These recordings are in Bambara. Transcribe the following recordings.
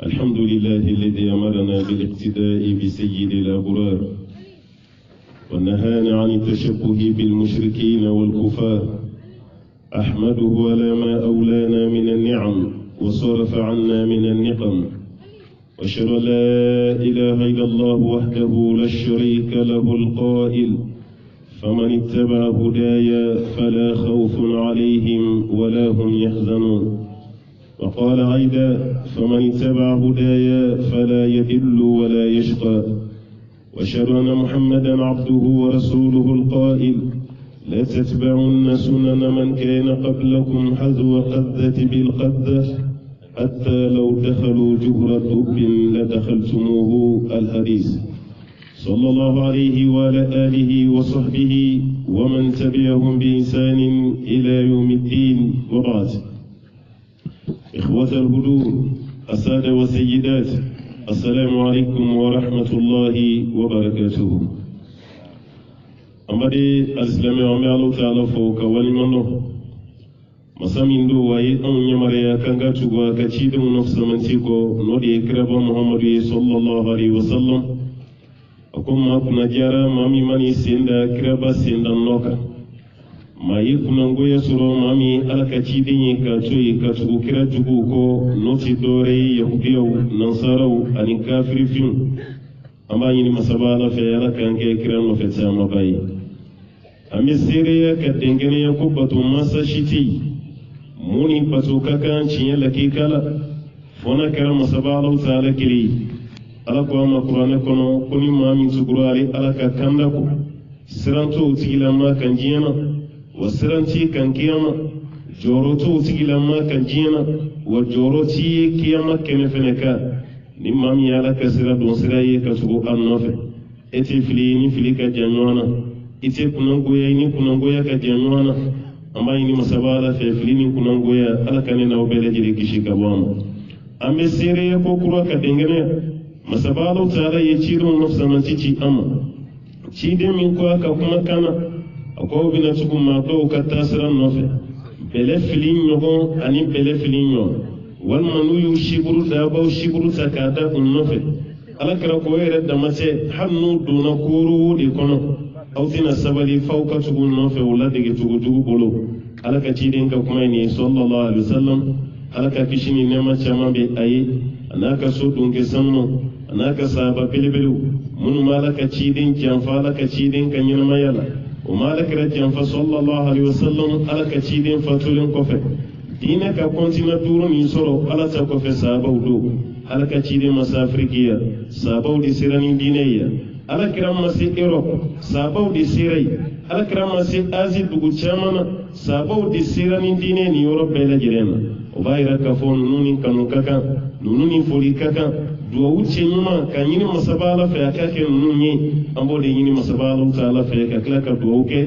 الحمد لله الذي أمرنا بالاقتداء بسيد الأبرار ونهانا عن التشبه بالمشركين والكفار. أحمده على ما أولانا من النعم وصرف عنا من النقم، وأشهد أن لا إله إلا الله وحده لا شريك له القائل: فمن اتبع هدايا فلا خوف عليهم ولا هم يحزنون. وقال أيضا: فمن اتبع هدايا فلا يضل ولا يشقى. وأشهد أن محمدا عبده ورسوله القائل: لا تتبعن سنن من كان قبلكم حذو قذة بالقذة حتى لو دخلوا جهر دب لدخلتموه. الحديث. صلى الله عليه وعلى آله وصحبه ومن تبعهم بإحسان إلى يوم الدين، وبعد. إخوة الهدوء، السادة والسيدات، السلام عليكم ورحمة الله وبركاته. أمبدي الإسلام ومعلو تعالى فوق ولمنه مسامين دو واي أن يمريا كانغا تشغوا كتشيد نفس منسيكو نودي كربا محمد صلى الله عليه وسلم. أكون ما كنا جارا مامي ماني سيندا كربا سيندا نوكا ما يكون نغويا سورو مامي على كتشيدين كاتوي كاتوغو كرا جوغو نوتي دوري يهوديو نصارو أني كافر فيهم أما يني مسابالا في على كانكي كرا نفتسا مباي أمي سيريا كدنجني يكوباتو ماسا شيتي موني باتو كاكان شيئا لكي كالا فونا كرا مسابالا تعالى كلي ala ko ama qur'ana kono koni mamin sugurari ala ka kandako siranto tigilama kan jiyana wa siranti kan kiyama joroto tigilama kan jiyana wa joroti kiyama kene feneka ni mami ala ka sira don siraye ka sugo annofe eti fili ni fili ka janwana ite kunangoya ni kunangoya ka janwana amma ni masabala fe fili ni kunangoya ala kanena obele jiri kishika bwana ambe sire ko kuro ka dengene masabalo tare ya ciro nafsa man cici amma ci de min ko aka kuma kana ako bina tukum ma ko ka tasran nofe bele filin yogo ani bele filin yo wal manu yu shiburu da ba shiburu sakada un nofe ala kara ko yere da mace hannu dona kuru de kono autina sabali fauka tugun nofe wala de tugu bolo ala ka ci den ka kuma ni sallallahu alaihi wasallam ala ka kishini ne ma chama be ayi anaka so dunke sammo anaka saba bilbilu mun malaka cidin janfa laka cidin kanyin mayala o malaka ra janfa sallallahu alaihi wasallam alaka cidin fatulin kofe dina ka kontina duru ni soro ala ta kofe saba udo alaka cidin masafrikiya saba udi sirani dineya ala kiram masi europe saba udi sirai ala kiram masi azi dugu chamana saba udi sirani dine ni europe bela jirena o bayra ka fon nuni kanu kaka nuni foli kaka duwa wuce nyuma ka nyini masabala fe akake nunye ambode nyini masabala taala fe ka klaka duwa uke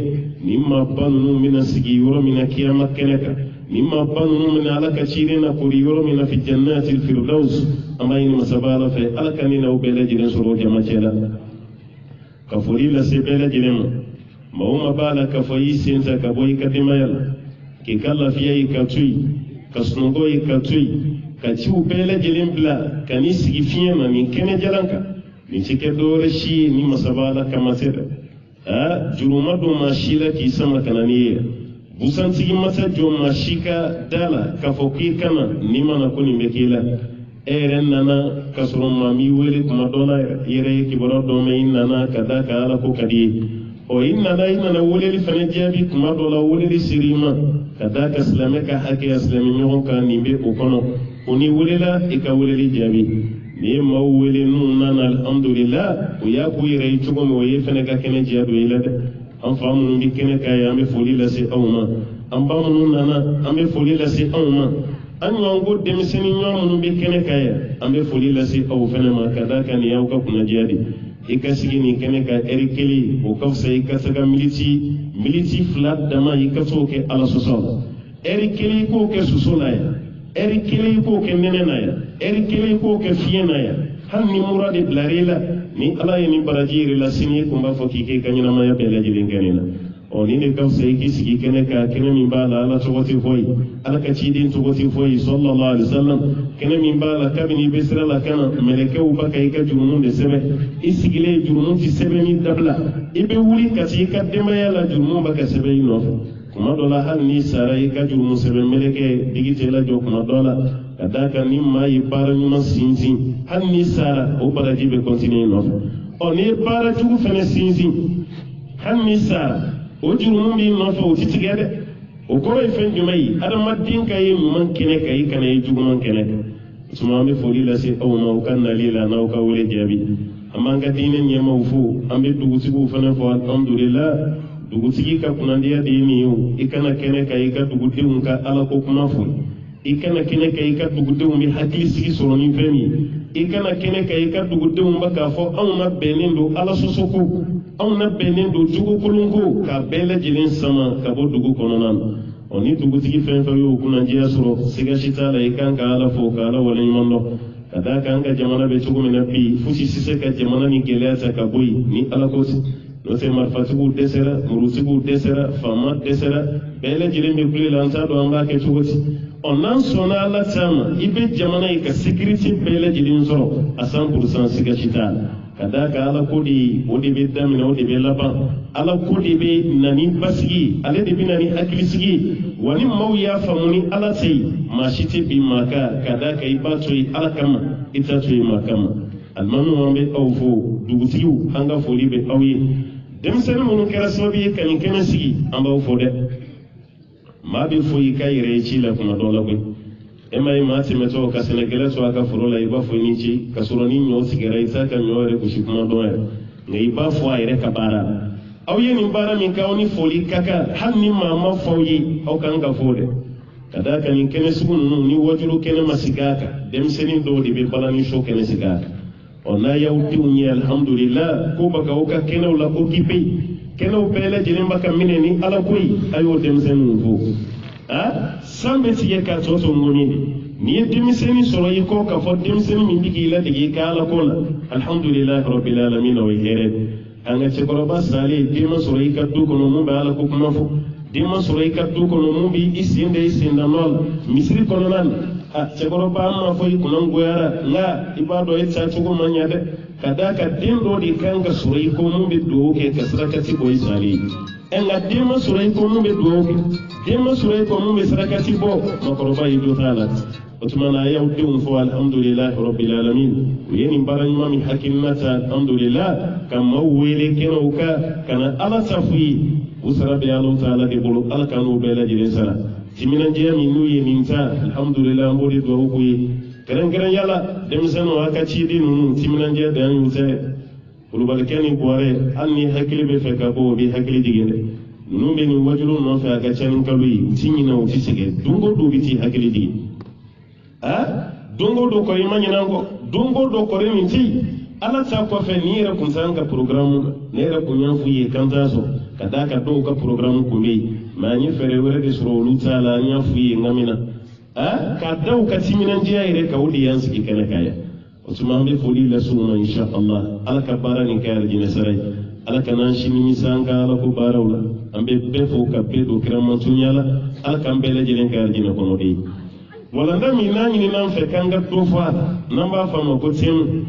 nimma banu mina sigi yoro mina kiyama keneka nimma banu mina alaka chirina kuri yoro mina fi jannati alfirdaus amma nyini masabala fe alaka nina ubele jiren soro jama chela ka furila se bele jiren mauma bala ka fayi senta ka boy kadimayala ke kala fiye ka tui ka snogo ka tui ka ci ubele jelin bla ka ni sigi fiye ma min kene jalanka ni cike dore shi ni masabala kama seda juruma do ma shila ki sama kananiye busan sigi masa jo ma shika dala ka foki kana ni mana ko ni mekela eren nana kasoro ma mi wele kuma dola yere ki boro do me nana kada ka ala ko kadi o inna wele li fane jabi kuma dola wele li sirima kada ka islamaka hake islami nyon ka ni be o kono oni wulela ika wuleli jabi ni ma wule nuna alhamdulillah o ya ku yire chugo mo ye fene ka kene jado ila de am famu ndi kene ka ya me foli la se awma am ba mu nana am be foli la se awma an ngongo demiseni nyom bi kene ka ya am be foli la se aw fene ma kada kan ya ka kuna jadi ika sigini kene ka erikeli o ka sai ka saka militi flat dama ika soke ala soso erikeli ko ke susola ya eri kele ko ke nenena ya eri kele ko ke fiena ya han ni murade blarela ni ala ni barajiri la sini ko ba foki ke kanyina ma ya bela jilin kanina oni ne ka sai kisigi kene ka kene min bala ala togoti foyi ala ka cidin togoti foyi sallallahu alaihi wasallam kene min bala kabini besra la kana meleke u baka ika jurumun de sebe isigile jurumun ti sebe ni dabla ibe wuri kasi ka demaya la jurumun baka sebe ino kuma dola hal ni sara ika jurumun sebe meleke digite la jo kuma dola kadaka ni mai para nyuma sinsin hal ni sara o baraji be continue no oni para jugu fene sinsin hal ni sara o jurumun bi no fo titigede o ko e fen jumai adama din kay man kene kay kana e jugu man kene suma be foli la se o ma o kan lila na o ka wole jabi amma nga dinen nyama o fu ambe dugu sibu fana fo alhamdulillah dugu sigi ka kunandiya dini yo ikana kene kay ka dugu deun ka ala ko kuma fu ikana kene kay ka dugu deun bi hakili sigi soroni femi ikana kene kay ka dugu deun ba ka fo awna benendo ala sosoko awna benendo jugo kolongo ka bele jilin sama ka bo dugu kononan oni dugu sigi fen fa yo kunandiya soro siga shitala ikan ka ala fo ka ala wala imando kada kan ka jamana be tugu mena bi fusi sise ka jamana ni gelata ka boy ni ala ko no se marfatigu desera murusigu desera fama desera bele jilin be kuli lansa do anga ke tugoti onan sona ala tama ibe jamana ka security bele jilin soro a 100% siga shitala kada ka ala kodi odi be damina odi be laban ala kodi be nani basigi ale de be nani akilisigi wani mawya famuni ala sai mashite bi maka kada ka ibatoi ala kama itatoi makama almanu wambe awfo dugutiyu anga foli be awye demsen mun kala sabi kan kana sigi amba awfo de ma be foyi kayre ci la kuma dola ko emay ma ti meto ka senegale so aka forola iba fo ni ci ka soro ni nyo sigara isa ka nyo re ku shi kuma do ne iba fo ayre ka bara awye ni bara min ka oni foli kaka hanni mama fawyi aw kan ga fode kada kan ni kene sugunu ni wajuru kene masigaka dem senin do di be balani sho kene sigaka ona yawti unyi alhamdulillah ko baka oka kene wala okipe kene opele jinin baka mineni ala koy ayo dem senu fo sambe tiye ka toto ngomini ni demiseni soro yiko ka fo demiseni min digi la digi ka ala kola alhamdulillah rabbil alamin wa here anga ce koroba sale dima soro yika du kono mun ba ala ko kuma fo dima soro yika du kono mun bi isinda nol misri kono nan ce koroba ma fo yikunan goyara la ibado e ta tugo manya de kada ka dindo di kanga soro yiko mun bi do ke kasraka ti boy sale enga dima soro yiko mun bi do ke dima soro yiko mun bi saraka ti bo makoroba yido talat otumana yawdum fo alhamdulillah rabbil alamin yeni baran mami hakimata alhamdulillah kama wele kenouka kana ala safi usara be Allah taala de bolo ala kanu be la jere sara timina je mi nuye minta alhamdulillah mbodi do ko yi keren yala dem sanu aka ci di nunu timina je da yuse bulu balkeni boare anni hakili be fe ka bo bi hakili digende nunu be ni wajulu no fe aka cen kaluyi tinyina o fisige dungo do biti hakili digende dongo do ko imanyina ngo dongo do ko reminti ala ta ko fe ni ra kun sanga programme ne ra kun yan fuye kan zaso kada ka do ka programme ko be ma ni fere wore de suro luta la nya fuye ngamina ka daw ka timina ndiya ire ka wudi yan siki kana kaya usman be foli la suma insha Allah ala ka barani ka arjina sarai ala ka nan shi ni sanga ala ko barawla ambe be fo ka be do kiraman tunyala ala kan be la jelen ka arjina ko no de wala ndami nani ni nan fe kanga tofa namba fama ko tin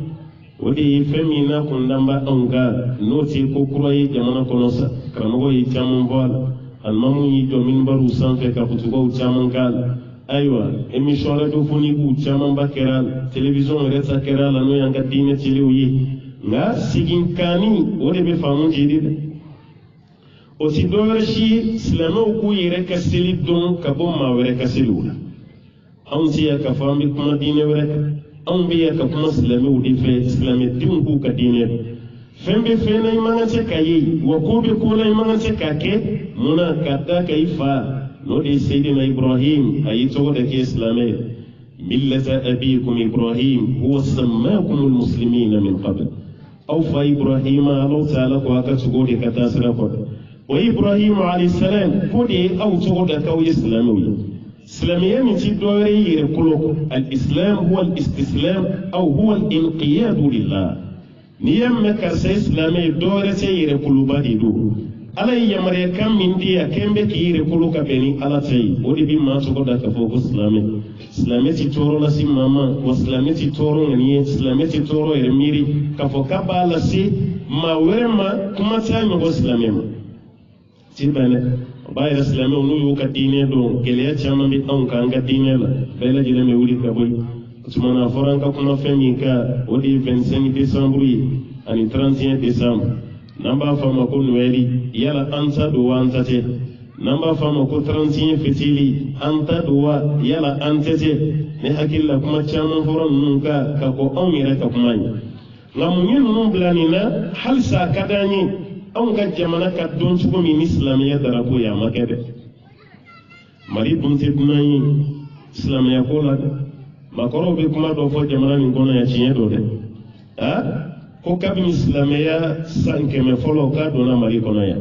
wodi femi na kun namba anga noti ko kurai jamana kono sa kramo yi chamon bol almamu yi do min baru san fe ka futugo chamon kal aywa emission la do foni ku chamon bakeral television reta keral no yanga dine tele yi nga sigin kani wodi be famu jidi o si do shi slamo ku yere ka seli don ka bo ma were ka selula ansiya ka fambi kuma dine wrek an biya ka kuma islami wudi fe islami din ku ka dine fembe fe na imangance kayi wa ko be ko na imangance kake muna kata kaifa no de sayyidina ibrahim ayi to da ke islami millata abikum ibrahim huwa sammakum almuslimin min qabl aw fa ibrahim allah ta'ala ko aka tugo de kata sira ko wa ibrahim alayhi salam ko de aw to da ka islami إسلامية من تدوري يقولك الإسلام هو الاستسلام أو هو الانقياد لله نيام مكرس إسلامي دورة يقولوا بدي دو ala yamare kam min dia kembe ki yire kulu ka beni ala tay odi bi ma so ko da ka fo islami ti toro la si mama wa islami ti toro ngani islami ti toro e miri ka fo ka bala si ma wema kuma ta mi go islami ma ti bane ba ya islami onu yo ka dine do gele ya chama bi an kan ga dine la bela jile me wuri ka boy tumana foranka kuma femi ka odi 25 décembre ani 31 décembre namba fama ko nuweli yala anta do anta te namba fama ko 31 fitili anta do yala anta te ne hakilla kuma chama foran nun ka ko on yere ka kuma ni ngamunye nun blanina halsa kadani on ga jamana ka don chugo mi islamiya darapo ya makede mari bunte dunai islamiya ko la makoro be kuma do fo jamana ni gona ya chinye do de ko kabin islamiya sanke me folo ka dona mari kono ya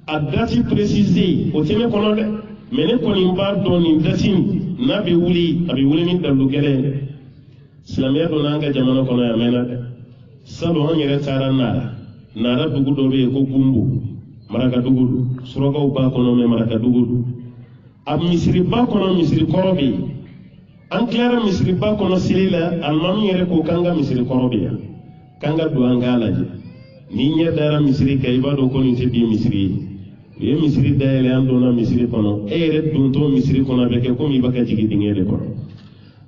adati préciser o teme kono de mene koni mba do ni dati na be wuli abi wuli ni dalu gele islamiya do nanga jamana kono ya mena salo on yere tarana nara dugu do be ko gumbu maraka dugu suroga ba kono me maraka dugu am misri ba kono misri korobi an clara misri ba kono silila almanu yere ko kanga misri korobiya kanga do angalaje ni nya dara misri kay ba do ko ni bi misri ye misri dayele ando na misri kono ere dun to misri kono be ke ko mi baka jigi dingere kono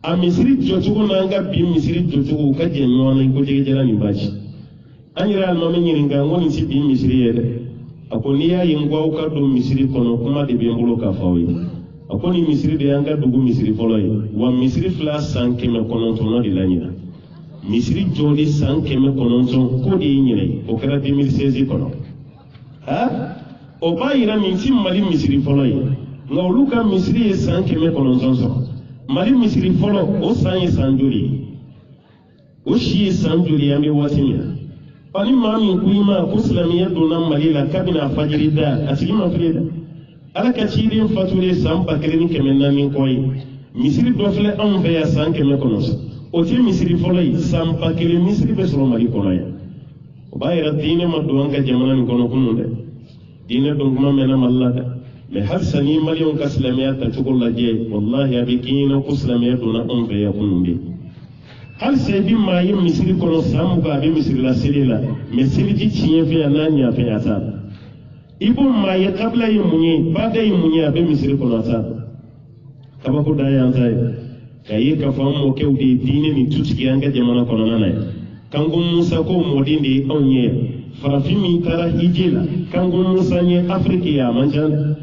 a misri jojugo nanga bi misri jojugo ka je nyona ko jigi jara ni baji anyira almanu nyiringa ngoni si bi misri yede akoni ya yingwa ka do misri kono kuma de be mbulo ka fawi akoni misiri de yanga dugu misiri folo yi wa misiri fila san kɛmɛ kɔnɔntɔn de la ɲina misiri jɔli san kɛmɛ kɔnɔntɔn ko de yi ɲinɛ o kɛra 2016 kɔnɔ o b'a yira min ti mali misiri fɔlɔ ye nka olu ka misiri ye san kɛmɛ kɔnɔntɔn sɔrɔ mali misiri fɔlɔ o san ye san joli ye o si ye san joli ye an bɛ waati min na ni maa min ko i ma ko silamɛya donna mali la kabini a fajiri da a tigi ma fili da ala ka ciiden fatule san 1400 kɔ ye misiri dɔ filɛ anw fɛ yan san 100 o tɛ misiri fɔlɔ ye san 1000 misiri bɛ sɔrɔ mali kɔnɔ yan o b'a yɛrɛ diinɛ ma don an ka jamana nin kɔnɔ kunun dɛ diinɛ don kuma mɛnna mali la dɛ mɛ halisa ni maliyɛnw ka silamɛya tacogo lajɛ wallahi a bɛ k'i ɲɛna ko silamɛya donna anw fɛ yan kunun de halisa i bi maa ye misiri kɔnɔ san 20 a bɛ misiri la seli la mɛ seli ti tiɲɛ fɛ yan n'a ɲɛ fɛ yan t'a la ibo ma ye kabla ye munye bada ye munye abe misiri kono ta kabako da ya nzai kayi ka famu ke udi dine ni tutiki anga jamana kono nana kango musa ko modinde onye farafimi tara hijela kango musa nye afrika ya manjan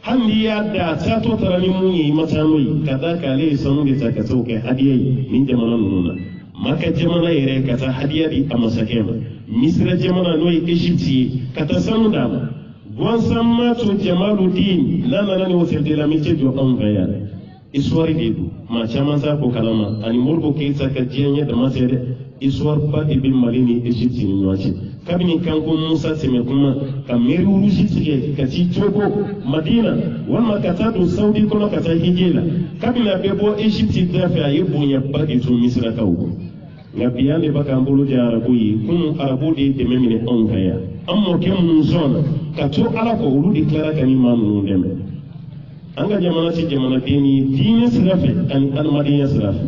handi ya da ta to tara ni munye matanoi kada kale sanu de takato ke hadiye min jamana nuna maka jamana yere kata hadiya di amasakema misra jamana no egypti kata sanu dama Buan sama tu Jamaluddin nana ni wote de la métier do envaya histoire de ma chama sa ko kalama ani morbo ke sa ka jenya da masede histoire ba de bi malini Egypte ni wachi kabini kanko Musa seme kuma ka meri uruji tige ka ci toko Madina wal makatadu Saudi kono ka ta hijela kabini bebo Egypte da fa yibunya ba de to Misra kawo ngabiyane baka mbulu de arabu yi kun arabu de memine envaya amma ke mun zona ka to ala ko ulu declara kan imam nun deme anga jamana ci jamana dini sirafe an almadiya sirafe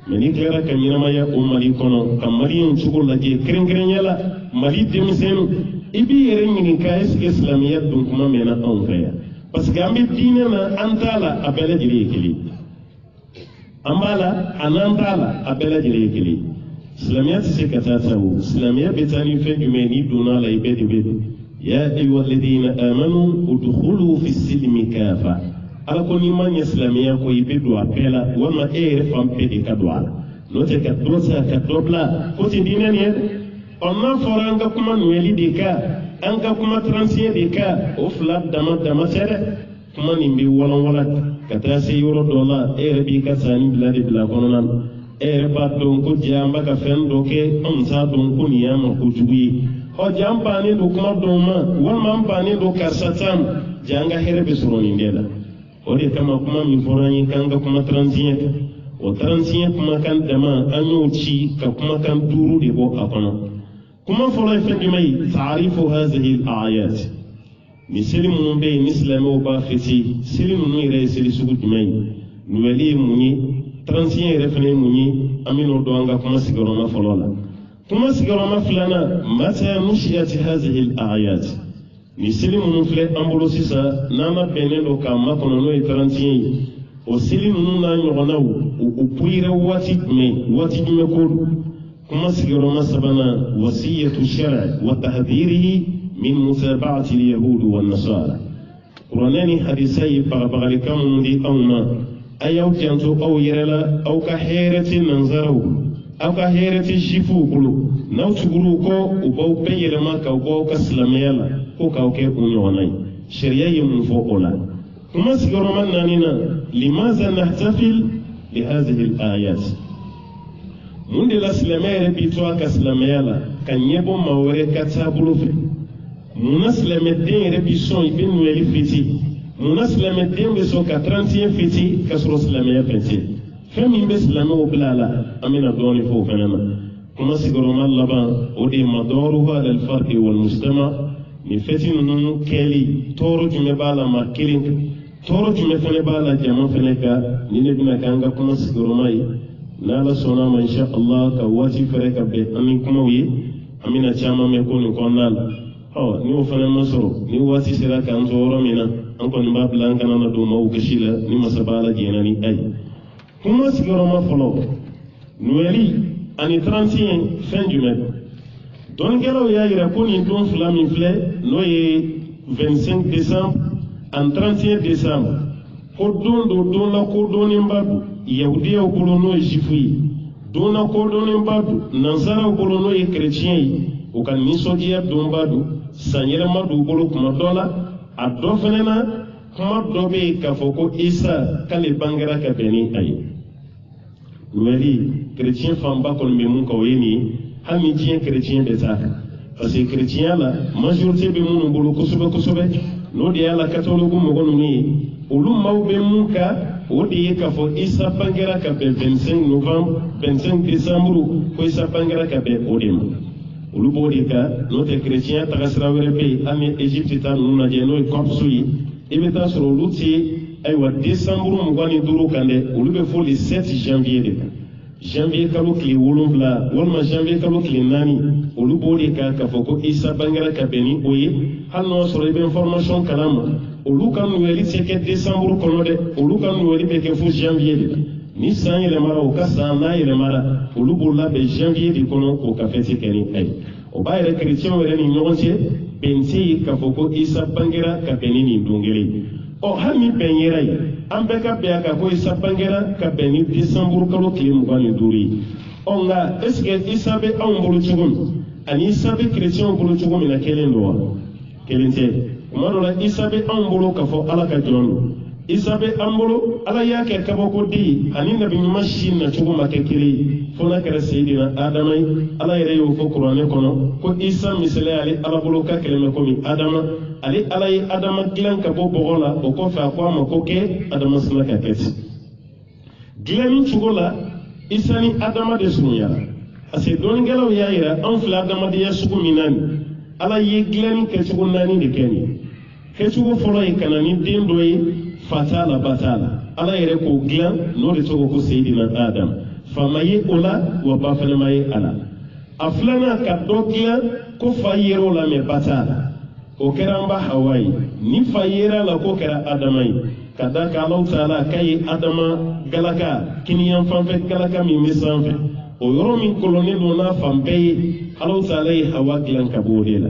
meni declara kan yama ya o mali kono kam maliyen chugo laje kren yala mali demisenu ibi yere ngini ka islamiyya dun kuma mena on kaya parce que ambe dini na antala abele jiri kili ambala anantala abele jiri kili islamiyya se katata wu islamiyya betani fe jumeni duna la ibedi bedi يا أيها الذين آمنوا ادخلوا في السلم كافة على كل من يسلمي كوي بدو أبلا وما فام بدي كدوا نوتي كدوسا كدوبلا كوتي دينانيا أما فرانك كما نولي ديكا أنك كما ترانسيا ديكا أفلا دما سيرة كما نمبي ولا كتاسي يورو دولا بي كساني بلادي بلا كونان باتون كو جامبا كفن دوكي أمسا دون كو نياما كو جوي o jambani do kuma do ma wal bani do kasatam janga herbe suroni ndela o de kama kuma mi forani kanga kuma transient o transient kuma kan dama anyo ci ka kuma kan duru de bo akono كما فلا يفندمي تعريف هذه الآيات نسلم من بين نسلم وبافتي سلم نوير سلي سوق مي نولي مني ترانسين رفني مني أمين ودوانغا كما سيجرنا فلالا كما سيجرنا فلانا متى نشأت هذه الآيات نسلم من فلا أمبولوسيسا نانا بينه كما كنا نوي ترانسين وسلم نونا يغناو وبوير واتي مكور كما سيجرنا سبنا وصية الشرع وتحذيره من متابعة اليهود والنصارى قرآنني حديثي بغالكم دي أوما أيو كنتو أو يرلا أو كحيرة ننظرو أو كحيرة شفو بلو نو تقولو كو وبو بيرما كو بو كسلاميالا كو كو كي أنيوني شريعي من فوقولا كما سيجرنا نانينا لماذا نحتفل بهذه الآيات من دي الاسلامية بيتوا كسلاميالا كان يبو موري كتابلو في مناسلم الدين ربيسون يبين نوالي فيتي مناسلم الدين بسو كترانتين فيتي كسرو سلامية فيتي فمين بسلامة وبلالا أمين أدوني فوق فنما كما سيقرون اللبان ودي مدورها للفرق والمجتمع نفتي ننو كيلي تورو جمبالا ما كيلينك تورو جمبالا جاما فنكا نينبنا كانغا كما سيقرون نالا سوناما إن شاء الله كواتي فريكا بي أمين كموي أمين أتشاما ميكوني كونالا ni o fana ma sɔrɔ ni waati sera k'an to yɔrɔ min na an kɔni b'a bila an kana na don maaw gasi la ni masaba la jɛnna ni a ye kuma sigiyɔrɔma fɔlɔ nuwɛli ani 31 fɛn jumɛn dɔnnikɛlaw y'a yira ko nin don fila min filɛ n'o ye 25 décembre ani 31 décembre ko don do don la kodɔnnenba don yahudiyaw bolo n'o ye jifu ye don la kodɔnnenba don nansaraw bolo n'o ye kerecɛn ye o ka nisɔndiya donba don sanyɛlɛma don bolo kuma dɔ la a dɔ fɛnɛ na kuma dɔ bɛ yen k'a fɔ ko isa k'ale bangera ka bɛn ni a ye nuwɛli kerecɛn fanba kɔni bɛ mun kan o ye nin ye hali ni diɲɛ kerecɛn bɛ taa kan parce que kerecɛnya la majorité bɛ minnu bolo kosɛbɛ kosɛbɛ n'o de y'a la katɔliku mɔgɔ ninnu ye olu maaw bɛ mun kan o de ye k'a fɔ isa bangera ka bɛn 25 novembre 25 décembre ko isa bangera ka bɛn o de ma olu b'o de kan n'o tɛ kerecɛnya tagasira wɛrɛ bɛ yen hali ni Égypte ta ninnu lajɛ n'o ye copsu ye i bɛ taa sɔrɔ olu tɛ ayiwa décembre 25 kan dɛ olu bɛ fɔ le 7 janvier de kan janvier kalo tile 7 walima janvier kalo tile 4 olu b'o de kan k'a fɔ ko isa bangera ka bɛn ni o ye hali n'o sɔrɔ i bɛ information kalan ma olu ka nuwɛli tɛ kɛ décembre kɔnɔ dɛ olu ka nuwɛli bɛ kɛ fo janvier de la ni san yɛlɛmara o ka san n'a yɛlɛmara olu b'o labɛn janvier de kɔnɔ k'o ka fɛti kɛ ni a ye o b'a yɛrɛ kerecɛnw yɛrɛ ni ɲɔgɔn cɛ bɛn tɛ yen k'a fɔ ko isa bangera ka bɛn ni nin don kelen ɔ hali ni bɛn yera ye an bɛɛ ka bɛn a kan ko isa bangera ka bɛn ni décembre kalo tile 25 ye ɔ nka est ce que isa bɛ anw bolo cogo min ani isa bɛ kerecɛnw bolo cogo min na kelen don wa kelen tɛ tuma dɔ la isa bɛ anw bolo k'a fɔ ala ka jɔn don isa bɛ an bolo ala y'a kɛ kabakoden ani nabi ɲuman si nacogo ma kɛ kelen ye fo n'a kɛra seyidina adama ye ala yɛrɛ y'o fɔ kuranɛ kɔnɔ ko isa misaliya ale ala bolo ka kɛlɛmɛ komi adama ale ala ye adama dilan ka bɔ bɔgɔ la o kɔfɛ a ko a ma ko kɛ adama sina ka kɛ ten dilanni cogo la isa ni adama de surunyara parce que dɔnnikɛlaw y'a yira anw filɛ adamadenya sugu min na nin ala ye dilanni kɛcogo 4 de kɛ nin kɛcogo fɔlɔ ye ka na ni den dɔ ye fata la bata la ala yɛrɛ k'o dilan n'o de tɔgɔ ko seyidina adam fa ma ye o la wa ba fɛnɛ ma ye a la a filanan ka dɔ dilan ko fa yer'o la mɛ ba t'a la o kɛra an ba hawa ye ni fa yera la ko kɛra adama ye ka da ka alaw taala k'a ye adama galaka kiniyan fanfɛ galaka min bɛ sanfɛ o yɔrɔ min kɔlɔnnen don n'a fan bɛɛ ye alaw taala ye hawa dilan ka bɔ o de la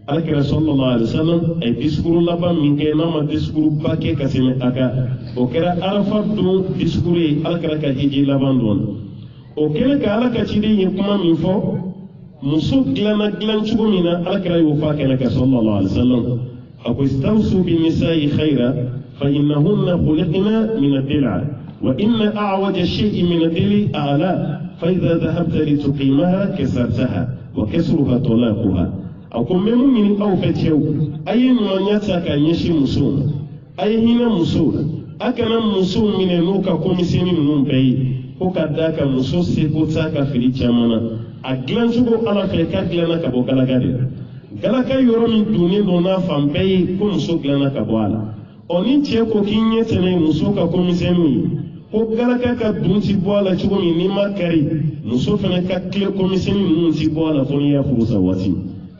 alakira sallallahu alaihi wasallam ay discours laban min kɛ n'a ma discours ba kɛ ka tɛmɛ a kan o kɛra arafa don discours ye alakira ka hiji laban don o kɛlen ka ala ka ciden ye kuma min fɔ muso dilanna dilan cogo min na alakira y'o fɔ a kɛnɛ kan sallallahu alaihi wasallam a ko istawsu bin nisa'i khayra fa innahunna khuliqna min ad-dil'a wa inna a'waja shay'in min ad-dili a'la fa idha dhahabta lituqimaha kasartaha wa kasruha talaquha a ko mɛ mun ɲini aw fɛ cɛw a ye ɲumanya ta ka ɲɛsin musow ma a ye hinɛ musow la a kana musow minɛ n'u ka komisɛni ninnu bɛɛ ye ko ka da ka muso seko t'a ka fili caman na a dilan cogo ala fɛ ka dilanna ka bɔ galaka de la galaka yɔrɔ min dunnen don n'a fan bɛɛ ye ko muso dilanna ka bɔ a la ni cɛ ko k'i ɲɛ tɛmɛ muso ka ko misɛnninw ye ko galaka ka dun ti bɔ a la cogo min n'i ma kari muso fana ka tile ko misɛnnin ninnu ti bɔ a la fo n'i y'a furu sa waati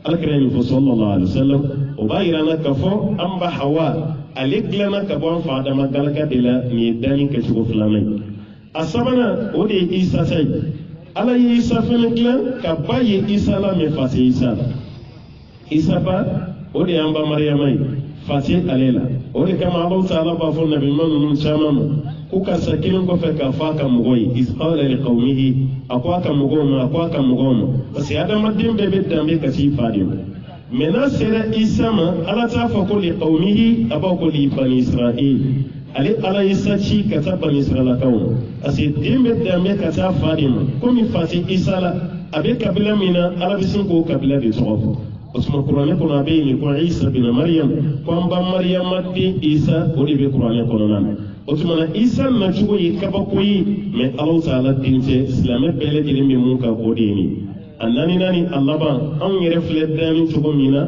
alakira ye nin fɔ sallallahu alaihi wasallam o b'a yira na k'a fɔ an ba hawa ale dilanna ka bɔ an fa adama galaka de la nin ye danni kɛcogo filanan ye a sabanan o de ye isa ta ye ala ye isa fana dilan ka ba ye isa la mɛ fa tɛ isa la isa ba o de y'an ba mariyama ye fa tɛ ale la o de kama Alahu Taala b'a fɔ nabiɲuman ninnu caman ma ko karisa kelen kɔfɛ k'a fɔ a ka mɔgɔ ye iz qala li qawmihi a ko a ka mɔgɔw ma parce que adamaden bɛɛ bɛ danbe ka t'i fa de ma mais n'a sera isa ma ala t'a fɔ ko li qawmihi a b'a ko li bani israil ale ala isa ci ka taa bani israilakaw ma parce que den bɛ danbe ka taa fa de ma komi fa tɛ isa la a bɛ kabila min na ala bɛ sin k'o kabila de tɔgɔ fɔ o tuma kuranɛ kɔnɔ a bɛ yen ko isa bin mariyam ko an ba mariyama den isa o de bɛ kuranɛ kɔnɔna na o tuma na isa nacogo ye kabako ye mais Alahu Taala den tɛ silamɛ bɛɛ lajɛlen bɛ mun kan o de ye nin a naani a laban anw yɛrɛ filɛ danni cogo min na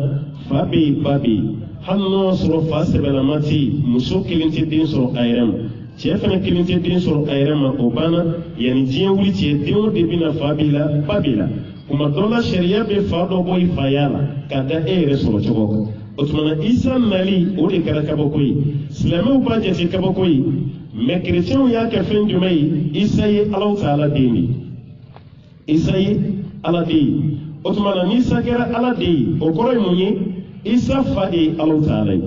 fa bɛ yen ba bɛ yen hali n'o sɔrɔ fa sɛbɛlama tɛ yen muso kelen tɛ den sɔrɔ a yɛrɛ ma cɛ fana kelen tɛ den sɔrɔ a yɛrɛ ma o banna yanni diɲɛ wuli cɛ den o de bɛna fa b'i la ba b'i la kuma dɔ la sariya bɛ fa dɔ bɔ i faya la k'a da e yɛrɛ sɔrɔ cogo kan o tuma na isa nali o de kɛra kabako ye silamɛw b'a jate kabako ye mais kerecɛnw y'a kɛ fɛn jumɛn ye isa ye Alahu Taala den de isa ye ala de ye o tuma na ni isa kɛra ala de ye o kɔrɔ ye mun ye isa fa de ye Alahu Taala ye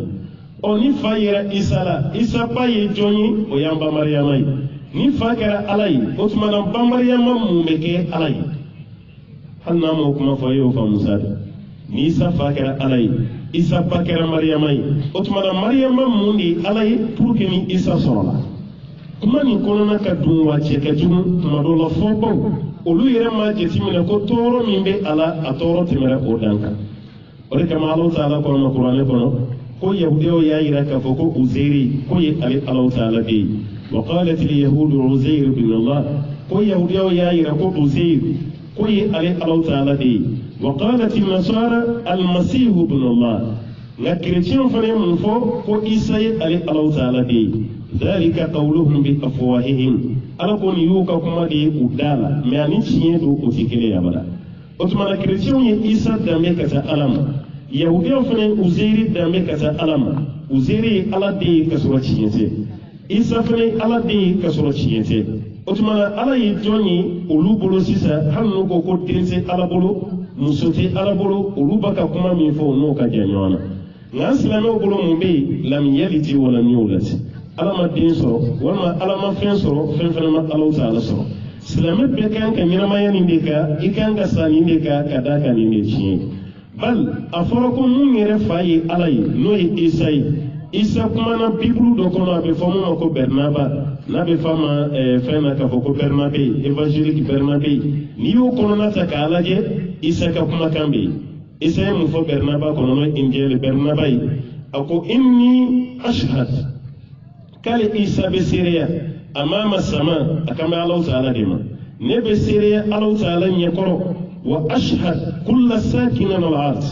ni fa yɛrɛ isa la isa ba ye jɔn ye o y'an ba mariyama ye ni fa kɛra ala ye o tuma na ba mariyama mun bɛ kɛ ala ye hali n'a ma o kuma fɔ e y'o faamu sa de ni isa fa kɛra ala ye isa ba kɛra mariyama ye o tuma na mariyama mun de ye ala ye pour que ni isa sɔrɔ la kuma nin kɔnɔna ka dun wa cɛ ka jugu tuma dɔ la fɔ baw olu yɛrɛ ma jateminɛ ko tɔɔrɔ min bɛ a la a tɔɔrɔ tɛmɛra o dan kan o de kama Alahu Taala kɔnɔ kuranɛ kɔnɔ ko yahudiyaw y'a yira k'a fɔ ko uzeri ko ye ale Alahu Taala de ye wa qalat al-yahudu uzayr ibn Allah ko yahudiyaw y'a yira ko uzayr ko ye ale Alahu Taala de ye wa qalat an-nasara al-masih ibn Allah nka kerecɛnw fana ye mun fɔ ko isa ye ale Alahu Taala de ye dhalika qawluhum bi afwahihim ala ko nin y'u ka kuma de ye u da la mais ani tiɲɛ don o tɛ kelen ye abada o tuma na kerecɛnw ye isa danbe ka taa ala ma yahudiyaw fana ye uzeri danbe ka taa ala ma uzeri ye ala den ye ka sɔrɔ tiɲɛ tɛ isa fana ye ala den ye ka sɔrɔ tiɲɛ tɛ o tuma na ala ye jɔn ye olu bolo sisan hali n'u ko ko den tɛ ala bolo muso tɛ ala bolo olu b'a ka kuma min fɔ n'o ka jan ɲɔgɔn na nka an silamɛw bolo mun bɛ yen lam yalid wa lam yulad ala ma den sɔrɔ walima ala ma fɛn sɔrɔ fɛn fana ma Alahu Taala sɔrɔ silamɛ bɛɛ kan ka ɲɛnamaya nin de kan i kan ka sa nin de kan ka da kan nin de tiɲɛ bal a fɔra ko mun yɛrɛ fa ye ala ye n'o ye isa ye isa kumana bibulu dɔ kɔnɔ a bɛ fɔ mun ma ko Bernaba n'a bɛ f'a ma fɛn na k'a fɔ ko Bernabe évangélique Bernabe n'i y'o kɔnɔna ta k'a lajɛ isa ka kumakan bɛ yen isa ye mun fɔ Bernaba kɔnɔ n'o ye injɛli Bernaba ye a ko inni ashhad k'ale isa bɛ seereya amama sama a kan bɛ Alahu Taala de ma ne bɛ seereya Alahu Taala ɲɛkɔrɔ wa ashhad kulla sakinan al-ard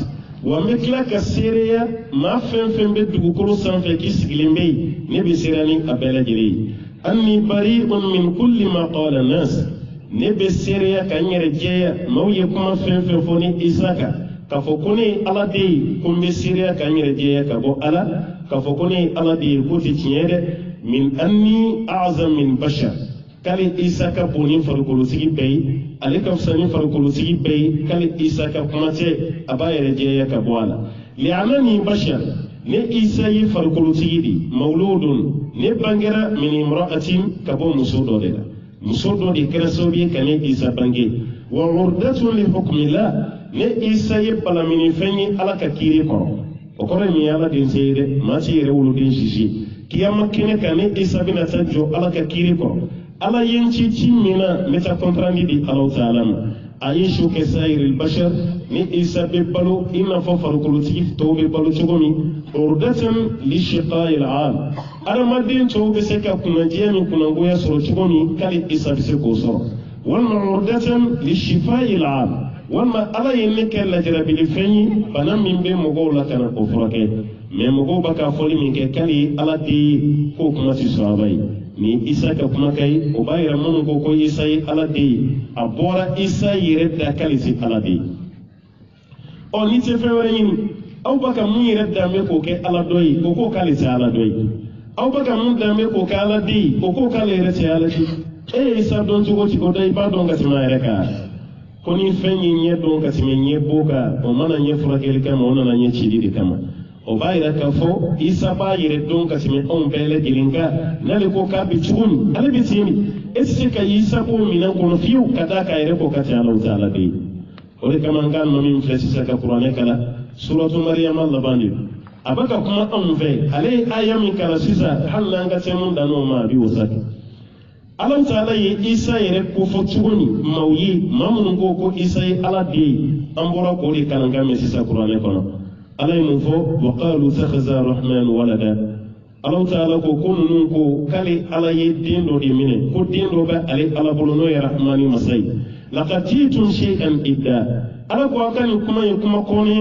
wa n bɛ tila ka seereya maa fɛn fɛn bɛ dugukolo sanfɛ k'i sigilen bɛ yen ne bɛ seereya ni a bɛɛ lajɛlen ye anni bari'un min kulli ma qala nas ne bɛ seereya ka n yɛrɛ jɛya maaw ye kuma fɛn fɛn fɔ ni isa kan k'a fɔ ko ne ye ala de ye ko n bɛ seereya ka n yɛrɛ jɛya ka bɔ ala k'a fɔ ko ne ye ala de ye k'o tɛ tiɲɛ dɛ min anni a'zam min bashar k'ale isa ka bon ni farikolosigi bɛɛ ye ale ka fisa ni farikolosigi bɛɛ ye k'ale isa ka kuma tɛ a b'a yɛrɛ jɛya ka bɔ a la li'annani bashar ne isa ye farikolosigi de mawludun ne bangera min imra'atin ka bɔ muso dɔ de la muso dɔ de kɛra sababu ye ka ne isa bange wa urdatun li hukmillah ne isa ye balamini fɛn ye ala ka kiiri kɔrɔ o kɔrɔ ye min ye ala den se ye dɛ maa si yɛrɛ woloden sisi kiyama kɛnɛ kan ne isa bɛna taa jɔ ala ka kiiri kɔrɔ ala ye n ci min na n bɛ taa kɔntarandi di Alahu Taala ma a ye su kɛ sayiril bashar ni isa bɛ balo i n'a fɔ farikolotigi tɔw bɛ balo cogo min urdatan li shiqa'il 'am adamaden tɔw bɛ se ka kunnadiya ni kunnangoya sɔrɔ cogo min k'ale isa bɛ se k'o sɔrɔ والمعردة للشفاء العام والما على ينك اللجرة بالفني فنم من بين مقولة كان كفرك من مقولة كفولي من كالي على دي كوكما تسوابي ni isa ka kuma kai o bayira mun ko isa yi alade abora isa yire da kalisi alade o ni te fewre yin aw baka mun yire da me ko ke aladoyi ko kalisi aladoyi aw baka mun da me ko ka alade ko kalere te alade isa don tugo ti ko dai ba don ga tima yire ka ko ni fenyi nye don ka tima nye boka o mana nye furakeli kama ona na nye chidi kama o bayira ka fo isa ba yire don ka sime on bele gilinga nale ko ka bi chun ale bi simi esse ka isa ko minan ko fiu kada ka yire ko ka ta Allah taala be o le kama ngal no min flesi saka qur'ane kala suratu maryam Allah bandi abaka kuma on ve ale ayami kala sisa halla nga semun dano ma bi wasaka Allah taala yi isa yire ko fo chuni mawyi mamun ko isa yi ala de ambora ko le kala ngame sisa qur'ane kono علي منفو وقالوا اتخذ الرحمن ولدا الله تعالى كون نونكو كالي على يدين دو دي مني كو دين دو با علي على بولونو يا رحمن مساي لقد جئتم شيئا إدا على كو كان يكما كوني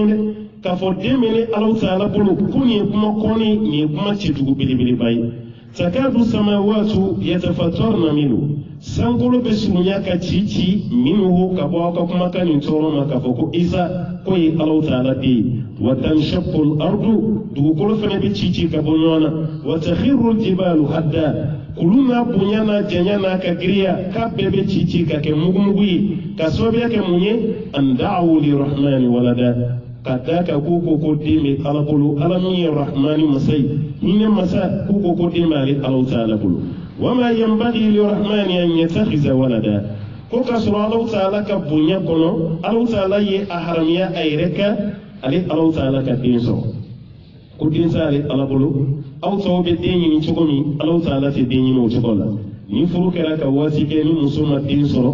كفو دي مني الله تعالى بولو كون يكما كوني يكما تشتو بلي بلي باي تكاد السماوات يتفطرن منه سانكولو بسونيا كاتشيتشي منه كبوا كما كان ينتورو ما كفوكو إذا كوي الله تعالى دي وتنشق الأرض دوكولو فني بتشيتشي كبونيانا وتخر الجبال هدا كلنا بنيانا جنيانا كغريا كبيبي تشيتشي كمغمغوي كسوبيا كموني أن دعوا للرحمن ولدا كذاك كوكو كوديمي على بلو ألمي الرحمن مسي إن مسا كوكو كوديمي على الله تعالى بلو وما ينبغي للرحمن أن يتخذ ولدا كوكا سورة الله تعالى كبنيا كونو الله تعالى يأحرميا أيركا على الله تعالى كدينسو كدينسا على الله بلو أو تو بديني نشكومي الله تعالى تديني نوشكولا نفرو كلا كواسي كني مسوما دينسو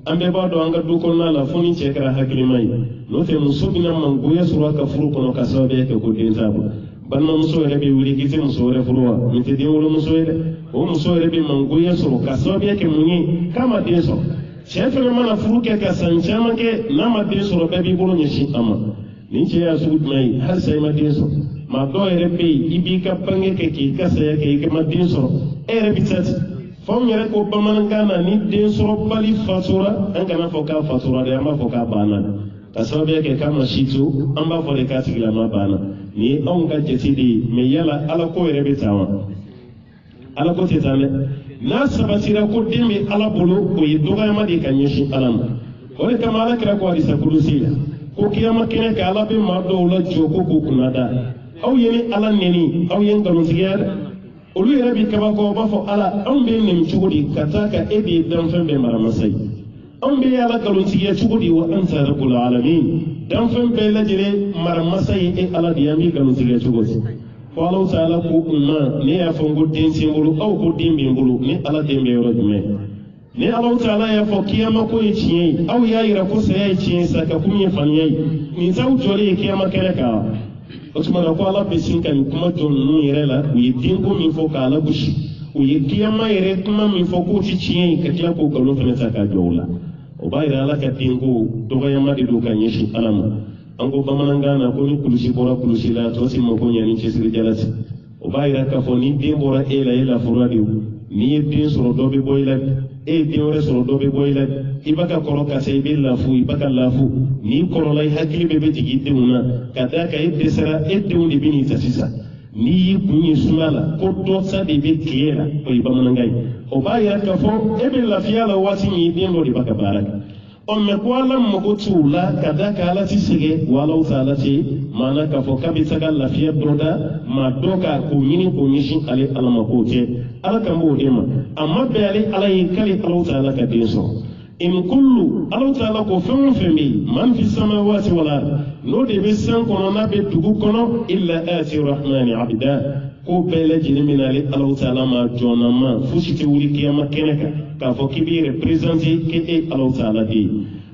ambe ba do anga du konna la foni chekra haklimai no te musubina manguya sura ka furu kono ka sabe ke ko den sabu banna muso rebe wuri kite muso re furuwa mite din wuro muso re o muso rebe manguya sura ka sabe ke munyi kama den so chefe na mana furu ke ka sanjama ke na ma den sura be bi bolo nyeshi ama ni che ya su mai har sai ma den so ma do rebe ibi ka pange ke ki ka sai ke ma den so rebe tsati fam yɛrɛ ko bamanankan na ni den sɔrɔ bali fatura an kana fɔ k'a fatura de an b'a fɔ k'a banna ka sababuya kɛ k'a ma si to an b'a fɔ de k'a tigilama banna nin ye anw ka jate de ye mɛ yala ala ko yɛrɛ bɛ taa wa ala ko tɛ taa dɛ n'a sabatira ko den bɛ ala bolo o ye dɔgɔyama de ka ɲɛsin ala ma o de kama ala kɛra ko hadisa kudusi la ko kiyama kɛnɛ kan ala bɛ maa dɔw la jɔ ko k'u kunna da aw ye ni ala nɛni aw ye nkalontigiya dɛ olu yɛrɛ bi kabako b'a fɔ ala anw bɛ nin cogo di ka taa ka e de ye danfɛn bɛɛ maramasa ye anw bɛ ala nkalontigiya cogo di wa anta rabbul alamin danfɛn bɛɛ lajɛlen maramasa ye e ala de ye an bɛ nkalontigiya cogo di fo ala taala ko u ma ne y'a fɔ n ko den tɛ n bolo aw ko den bɛ n bolo ni ala den bɛ yɔrɔ jumɛn ni ala taala y'a fɔ kiyama ko ye tiɲɛ ye aw y'a yira ko saya ye tiɲɛ ye sa ka kun ye faniya ye nin t'aw jɔlen ye kiyama kɛnɛ kan o tuma na ko ala bɛ sin ka nin kuma jɔ ninnu yɛrɛ la u ye denko min fɔ k'a lagosi u ye kiyama yɛrɛ kuma min fɔ k'o tɛ tiɲɛ ye ka tila k'o nkalon fana ta k'a jɔ o la o b'a yira ala ka denko dɔgɔyama de don ka ɲɛsin ala ma an ko bamanankan na ko ni kulusi bɔra kulusi la tɔ si mako ɲɛ ni cɛsiri jalasi o b'a yira k'a fɔ ni den bɔra e la e lafura de o n'i ye den sɔrɔ dɔ bɛ bɔ i la e ye den wɛrɛ sɔrɔ dɔ bɛ bɔ i la i b'a ka kɔrɔ ka se i bɛ lafu i b'a ka lafu n'i kɔrɔla i hakili bɛɛ bɛ jigin i denw na ka d'a kan e dɛsɛra e denw de bɛ n'i ta sisan n'i y'i kun ye suma la ko dɔ sa de bɛ tile la o ye bamanankan ye o b'a yira k'a fɔ e bɛ lafiya la waati min i den dɔ de b'a ka baara kɛ ɔ mɛ ko ala mago t'u la ka d'a kan ala ti sɛgɛn wa ala t'a la se maana k'a fɔ k'a bɛ se ka lafiya dɔ da maa dɔ ka k'o ɲini k'o ɲɛsin ale ala ma k'o kɛ ala kan b'o de ma a ma bɛn ale ala ye k'ale ala t'a la ka den sɔrɔ in kullu ala t'a la ko fɛn o fɛn bɛ yen man fi samawati wal ard n'o de bɛ san kɔnɔ n'a bɛ dugu kɔnɔ illa ati rahmani abida ko bɛɛ lajɛlen bɛ n'ale ala t'a la ma jɔnna ma fosi tɛ wuli kiyama kɛnɛ kan k'a fɔ k'i b'i représenter k'e ala t'a la de ye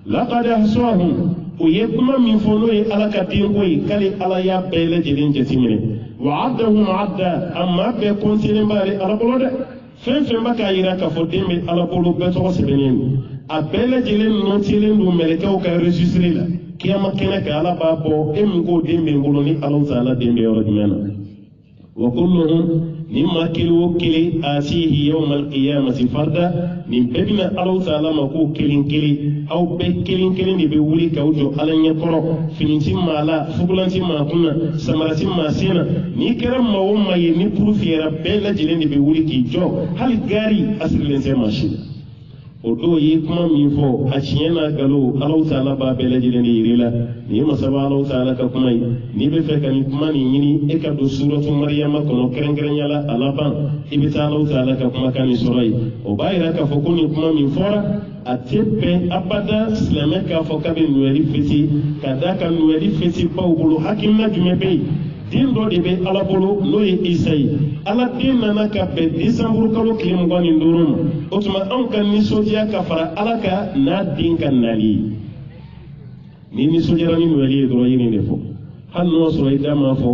laqad ahsahum o ye kuma min fɔ n'o ye ala ka denko ye k'ale ala y'a bɛɛ lajɛlen jateminɛ wa addahum adda a maa bɛɛ comptelen b'ale ala bolo dɛ fɛn fɛn b'a k'a yira k'a fɔ den bɛ ala bolo bɛɛ tɔgɔ sɛbɛnnen don a bɛɛ lajɛlen nɔtilen don mɛlɛkɛw ka registre la kiyama kɛnɛ ka ala b'a bɔ e min ko den bɛ n bolo ni Alahu Taala den bɛ yɔrɔ jumɛn na wa kulluhum nin maa kelen o kelen atihi yawmal qiyamati farda nin bɛɛ bɛna Alahu Taala ma ko kelen kelen aw bɛɛ kelen kelen de bɛ wuli k'aw jɔ ala ɲɛkɔrɔ fini ti maa la fugulan ti maa kunna samara ti maa sen na n'i kɛra maa o maa ye ni kuru fiyɛra bɛɛ lajɛlen de bɛ wuli k'i jɔ hali gari a sirilen tɛ maa si la o don ye kuma min fɔ a tiɲɛ n'a nkalon Alahu Taala b'a bɛɛ lajɛlen de yir'i la nin ye masaba Alahu Taala ka kuma ye n'i bɛ fɛ ka nin kuma nin ɲini e ka don suratu Mariyama kɔnɔ kɛrɛnkɛrɛnya la a laban i bɛ taa Alahu Taala ka kumakan nin sɔrɔ yen o b'a yira k'a fɔ ko nin kuma min fɔra a tɛ bɛn abada silamɛ k'a fɔ k'a bɛ nuyɛli feti ka d'a kan nuyɛli feti baw bolo hakilina jumɛn bɛ yen den dɔ de bɛ ala bolo n'o ye Isa ye ala den nana ka bɛn desanburu kalo tile 25 ma o tuma anw ka nisɔndiya ka fara ala ka n'a den ka nali ye ni nisɔndiyara ni nuyɛli ye dɔrɔn ye nin de fɔ hali n'o sɔrɔ i da m'a fɔ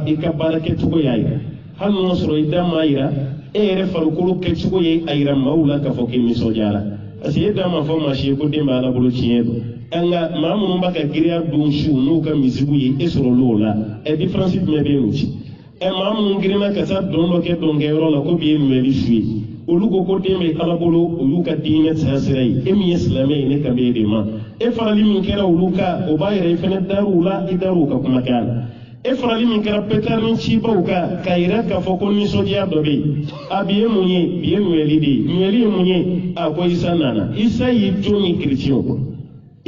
i ka baara kɛcogo y'a jira hali n'o sɔrɔ i da m'a jira e yɛrɛ farikolo kɛcogo ye a jira maaw la k'a fɔ k'i nisɔndiyara parce que e da m'a fɔ maa si ye ko den bɛ ala bolo tiɲɛ don nka maa minnu b'a ka giriya don su n'u ka misigiw ye e sɔrɔ l'o la différence jumɛn bɛ yen ci maa minnu girinna ka taa dɔn dɔ kɛ dɔnkɛyɔrɔ la ko bi ye nuyɛli su ye olu ko den bɛ ala bolo o y'u ka diinɛ taasira ye e min ye silamɛ ye ne kan bɛ e de ma e farali min kɛra olu ka o b'a yɛrɛ i fana dar'u la i dar'u ka kumakan la e farali min kɛra pɛtɛri cibaw kan k'a yira k'a fɔ ko nisɔndiya dɔ bɛ yen a bi ye mun ye bi ye nuyɛli de ye nuyɛli ye mun ye a ko Isa nana Isa ye jɔn ye kerecɛnw kɔnɔ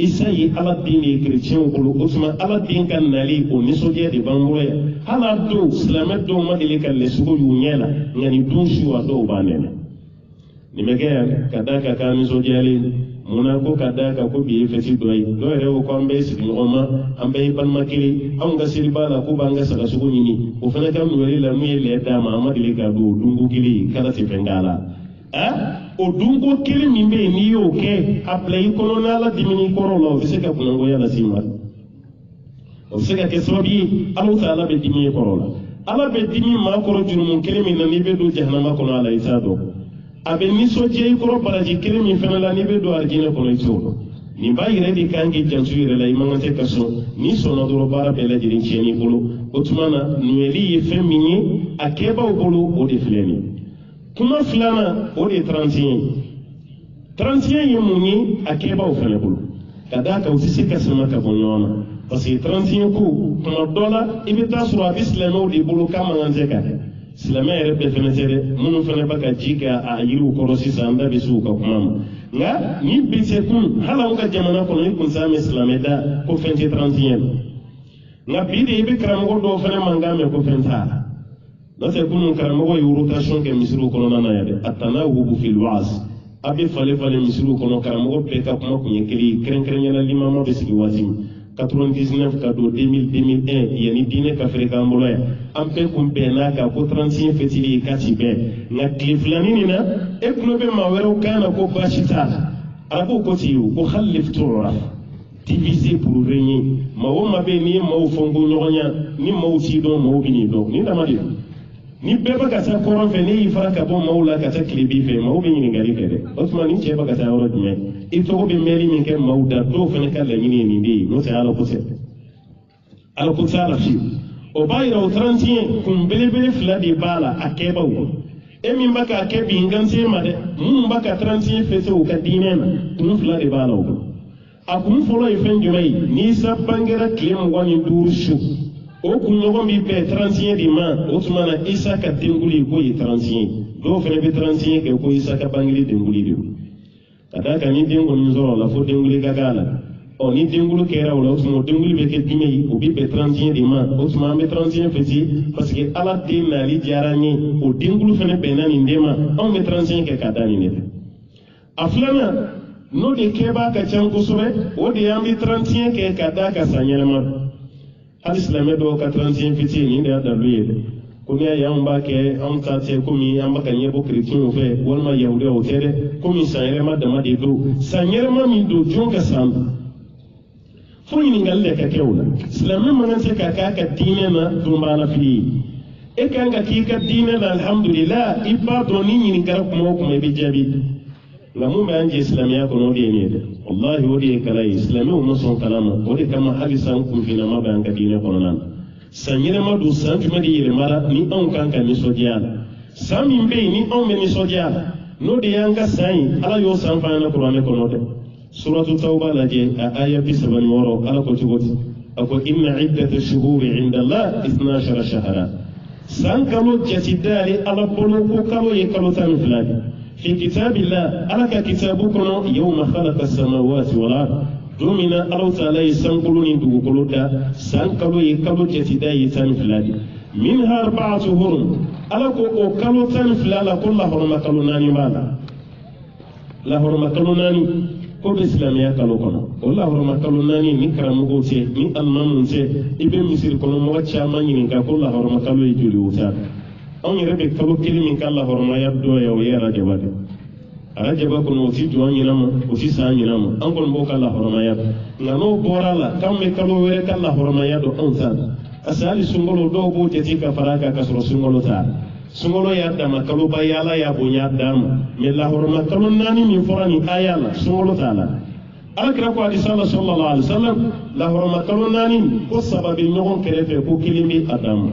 Isa ye ala den de ye kerecɛnw bolo o tuma ala den ka nali o nisɔndiya de b'an bolo yan hali a don silamɛ dɔw ma deli ka lɛsugo y'u ɲɛ la nka nin don su a dɔw b'a nɛnɛ nin bɛ kɛ yan ka d'a kan k'an nisɔndiyalen munna ko ka d'a kan ko bi ye fɛti dɔ ye dɔw yɛrɛ ko k'an bɛɛ sigi ɲɔgɔn ma an bɛɛ ye balima kelen anw ka seli b'a la ko b'an ka sagasogo ɲini o fana ka nuyɛli la n'u ye lɛ d'a ma an ma deli ka don o dunko kelen k'ala tɛ fɛn k'a la o dunko kelen min bɛ yen n'i y'o kɛ a bila i kɔnɔ n'ala dimini kɔrɔ la o bɛ se ka kunnangoya lase ma o bɛ se ka kɛ sababu ye Alahu Taala bɛ dimi i kɔrɔ la ala bɛ dimi maa kɔrɔ jurumu kelen min na n'i bɛ don jahanama kɔnɔ ala i t'a dɔn a bɛ nisɔndiya i kɔrɔ baraji kelen min fana la n'i bɛ don alijinɛ kɔnɔ i t'o dɔn nin b'a yɛrɛ de kan k'i janto i yɛrɛ la i man kan tɛ ka sɔn n'i sɔnna dɔrɔn baara bɛɛ lajɛlen tiɲɛn'i bolo o tuma na nuyɛli ye fɛn min ye a kɛbaaw bolo o de filɛ nin ye kuma filanan o de ye 31 ye mun ye a kɛbaaw fana bolo ka d'a kan u tɛ se ka sama ka bɔ ɲɔgɔn na parce que 31 ko kuma dɔ la i bɛ taa sɔrɔ a bɛ silamɛw de bolo k'a man kan tɛ ka kɛ silamɛ yɛrɛ bɛɛ fana tɛ dɛ minnu fana bɛ ka ji kɛ a yiriw kɔrɔ sisan an da bɛ se u ka kuma ma nka ni bi se kun hali anw ka jamana kɔnɔ ni kun sa mɛn silamɛ da ko fɛn tɛ 31 nka bi de i bɛ karamɔgɔ dɔw fana mankan mɛn ko fɛn t'a la n'o tɛ kunun karamɔgɔ ye rotation kɛ misiriw kɔnɔna na yɛrɛ a tana wubu fil waaz a bɛ falen falen misiriw kɔnɔ karamɔgɔ bɛɛ ka kuma kun ye kelen ye kɛrɛnkɛrɛnnenya limama bɛ sigi waati min 99 ka don 2001 yanni diinɛ ka feere k'an bolo yan an bɛɛ kun bɛnna kan ko 31 fɛtiri ye k'a ti bɛn nka tile filanin nin na e tulo bɛ maa wɛrɛw kan na ko baasi t'a la arabu ko ti ko hali leftora divisé pour régner maa o maa bɛ yen n'i ye maaw fɔ ko ɲɔgɔnya ni maaw t'i dɔn maaw bɛ n'i dɔn ni dama de don ni bɛɛ bɛ ka taa kɔrɔn fɛ ne y'i fara ka bɔ maaw la ka taa tilebin fɛ maaw bɛ ɲininkali kɛ dɛ o tuma ni cɛ bɛ ka taa yɔrɔ jumɛn i tɔgɔ bɛ mɛnli min kɛ maaw da dɔw fana ka laɲini ye nin de ye n'o tɛ ala ko tɛ ala ko tɛ ala fiyewu o b'a yira o 31 kun belebele fila de b'a la a kɛbaaw e min bɛ k'a kɛ bi n gansen ma dɛ minnu bɛ ka 31 fɛte u ka diinɛ na kun fila de b'a la o bolo a kun fɔlɔ ye fɛn jumɛn ye n'isa bangera tile 25 su o kunɲɔgɔn bi bɛn 31 de ma o tuma na isa ka denguli k'o ye 31 dɔw fana bɛ 31 kɛ ko isa ka bangeli denguli de don ka d'a kan ni den kɔni sɔrɔ o la fo denguli ka k'a la ɔ ni denguli kɛra o la o tuma o denguli bɛ kɛ jumɛn ye o bi bɛn 31 de ma o tuma an bɛ 31 fêter parce que ala den nali diyara n ye o denguli fana bɛnna nin den ma anw bɛ 31 kɛ k'a da nin de fɛ a filanan n'o de kɛbaa ka ca kosɛbɛ o de y'an bɛ 31 kɛ k'a d'a ka san yɛlɛma hali silamɛ dɔw ka 31 fêter nin de y'a dalu ye dɛ ko n'i y'a ye anw b'a kɛ anw ta tɛ komi an bɛ ka ɲɛbɔ kerecɛnw fɛ walima yahudiya o tɛ dɛ komi san yɛlɛma dama de don san yɛlɛma min don jɔn ka san don fo ɲininkali de ka kɛ o la silamɛ mana se ka k'a ka diinɛ na don b'a la fili ye e kan ka k'i ka diinɛ la alhamdulillah i b'a dɔn ni ɲininkara kuma o kuma i bɛ jaabi la mun be anje islamiya ko no de ne de wallahi wodi kala islamiya mo son kalama wodi kama halisan kun fina ma ban ka dine ko nan sanyere ma du san juma di yele mara ni on kan kan ni sodiala sami be ni on me ni sodiala no de yanga sai ala yo san fa na qur'an ko no de suratu tauba la je aya 7 ala ko tugoti ako inna iddatu shuhuri inda allah 12 shahra san kalo jatidali ala bolo ko kalo ye kalo tan fulani fi kitabillah alaka kitabukum yawma khalaqa as-samawati wal ard domina Allah ta'ala san kulu ni dugu kolo da san kalo ye kalo jatidali tan fulani minha arba'atu hurum alako o kalo tan fulala kullu hurma kalo nani mala la hurma kalo nani ko be islamiya kalo kono wala hurma kalo nani ni karamugo ce ni almamun ce ibe misir kono mo chama ni ka ko la hurma kalo e juli wuta on yere be kalo kilimi kala hurma yabdo ya waya rajaba kono osi juwan ni nama osi sa ni nama an kono bo kala hurma yab ngano borala kamme kalo were kala hurma yado on sa asali sungolo do bo te tika faraka kasro sungolo ta sungolo ya dama kalo bayala ya bonya dama me la hurma kalo nani mi forani ayala sungolo tala alakira ko hadisa sallallahu alaihi wasallam la hurma kalo nani ko sababi nyogon kerefe ko kilimi adam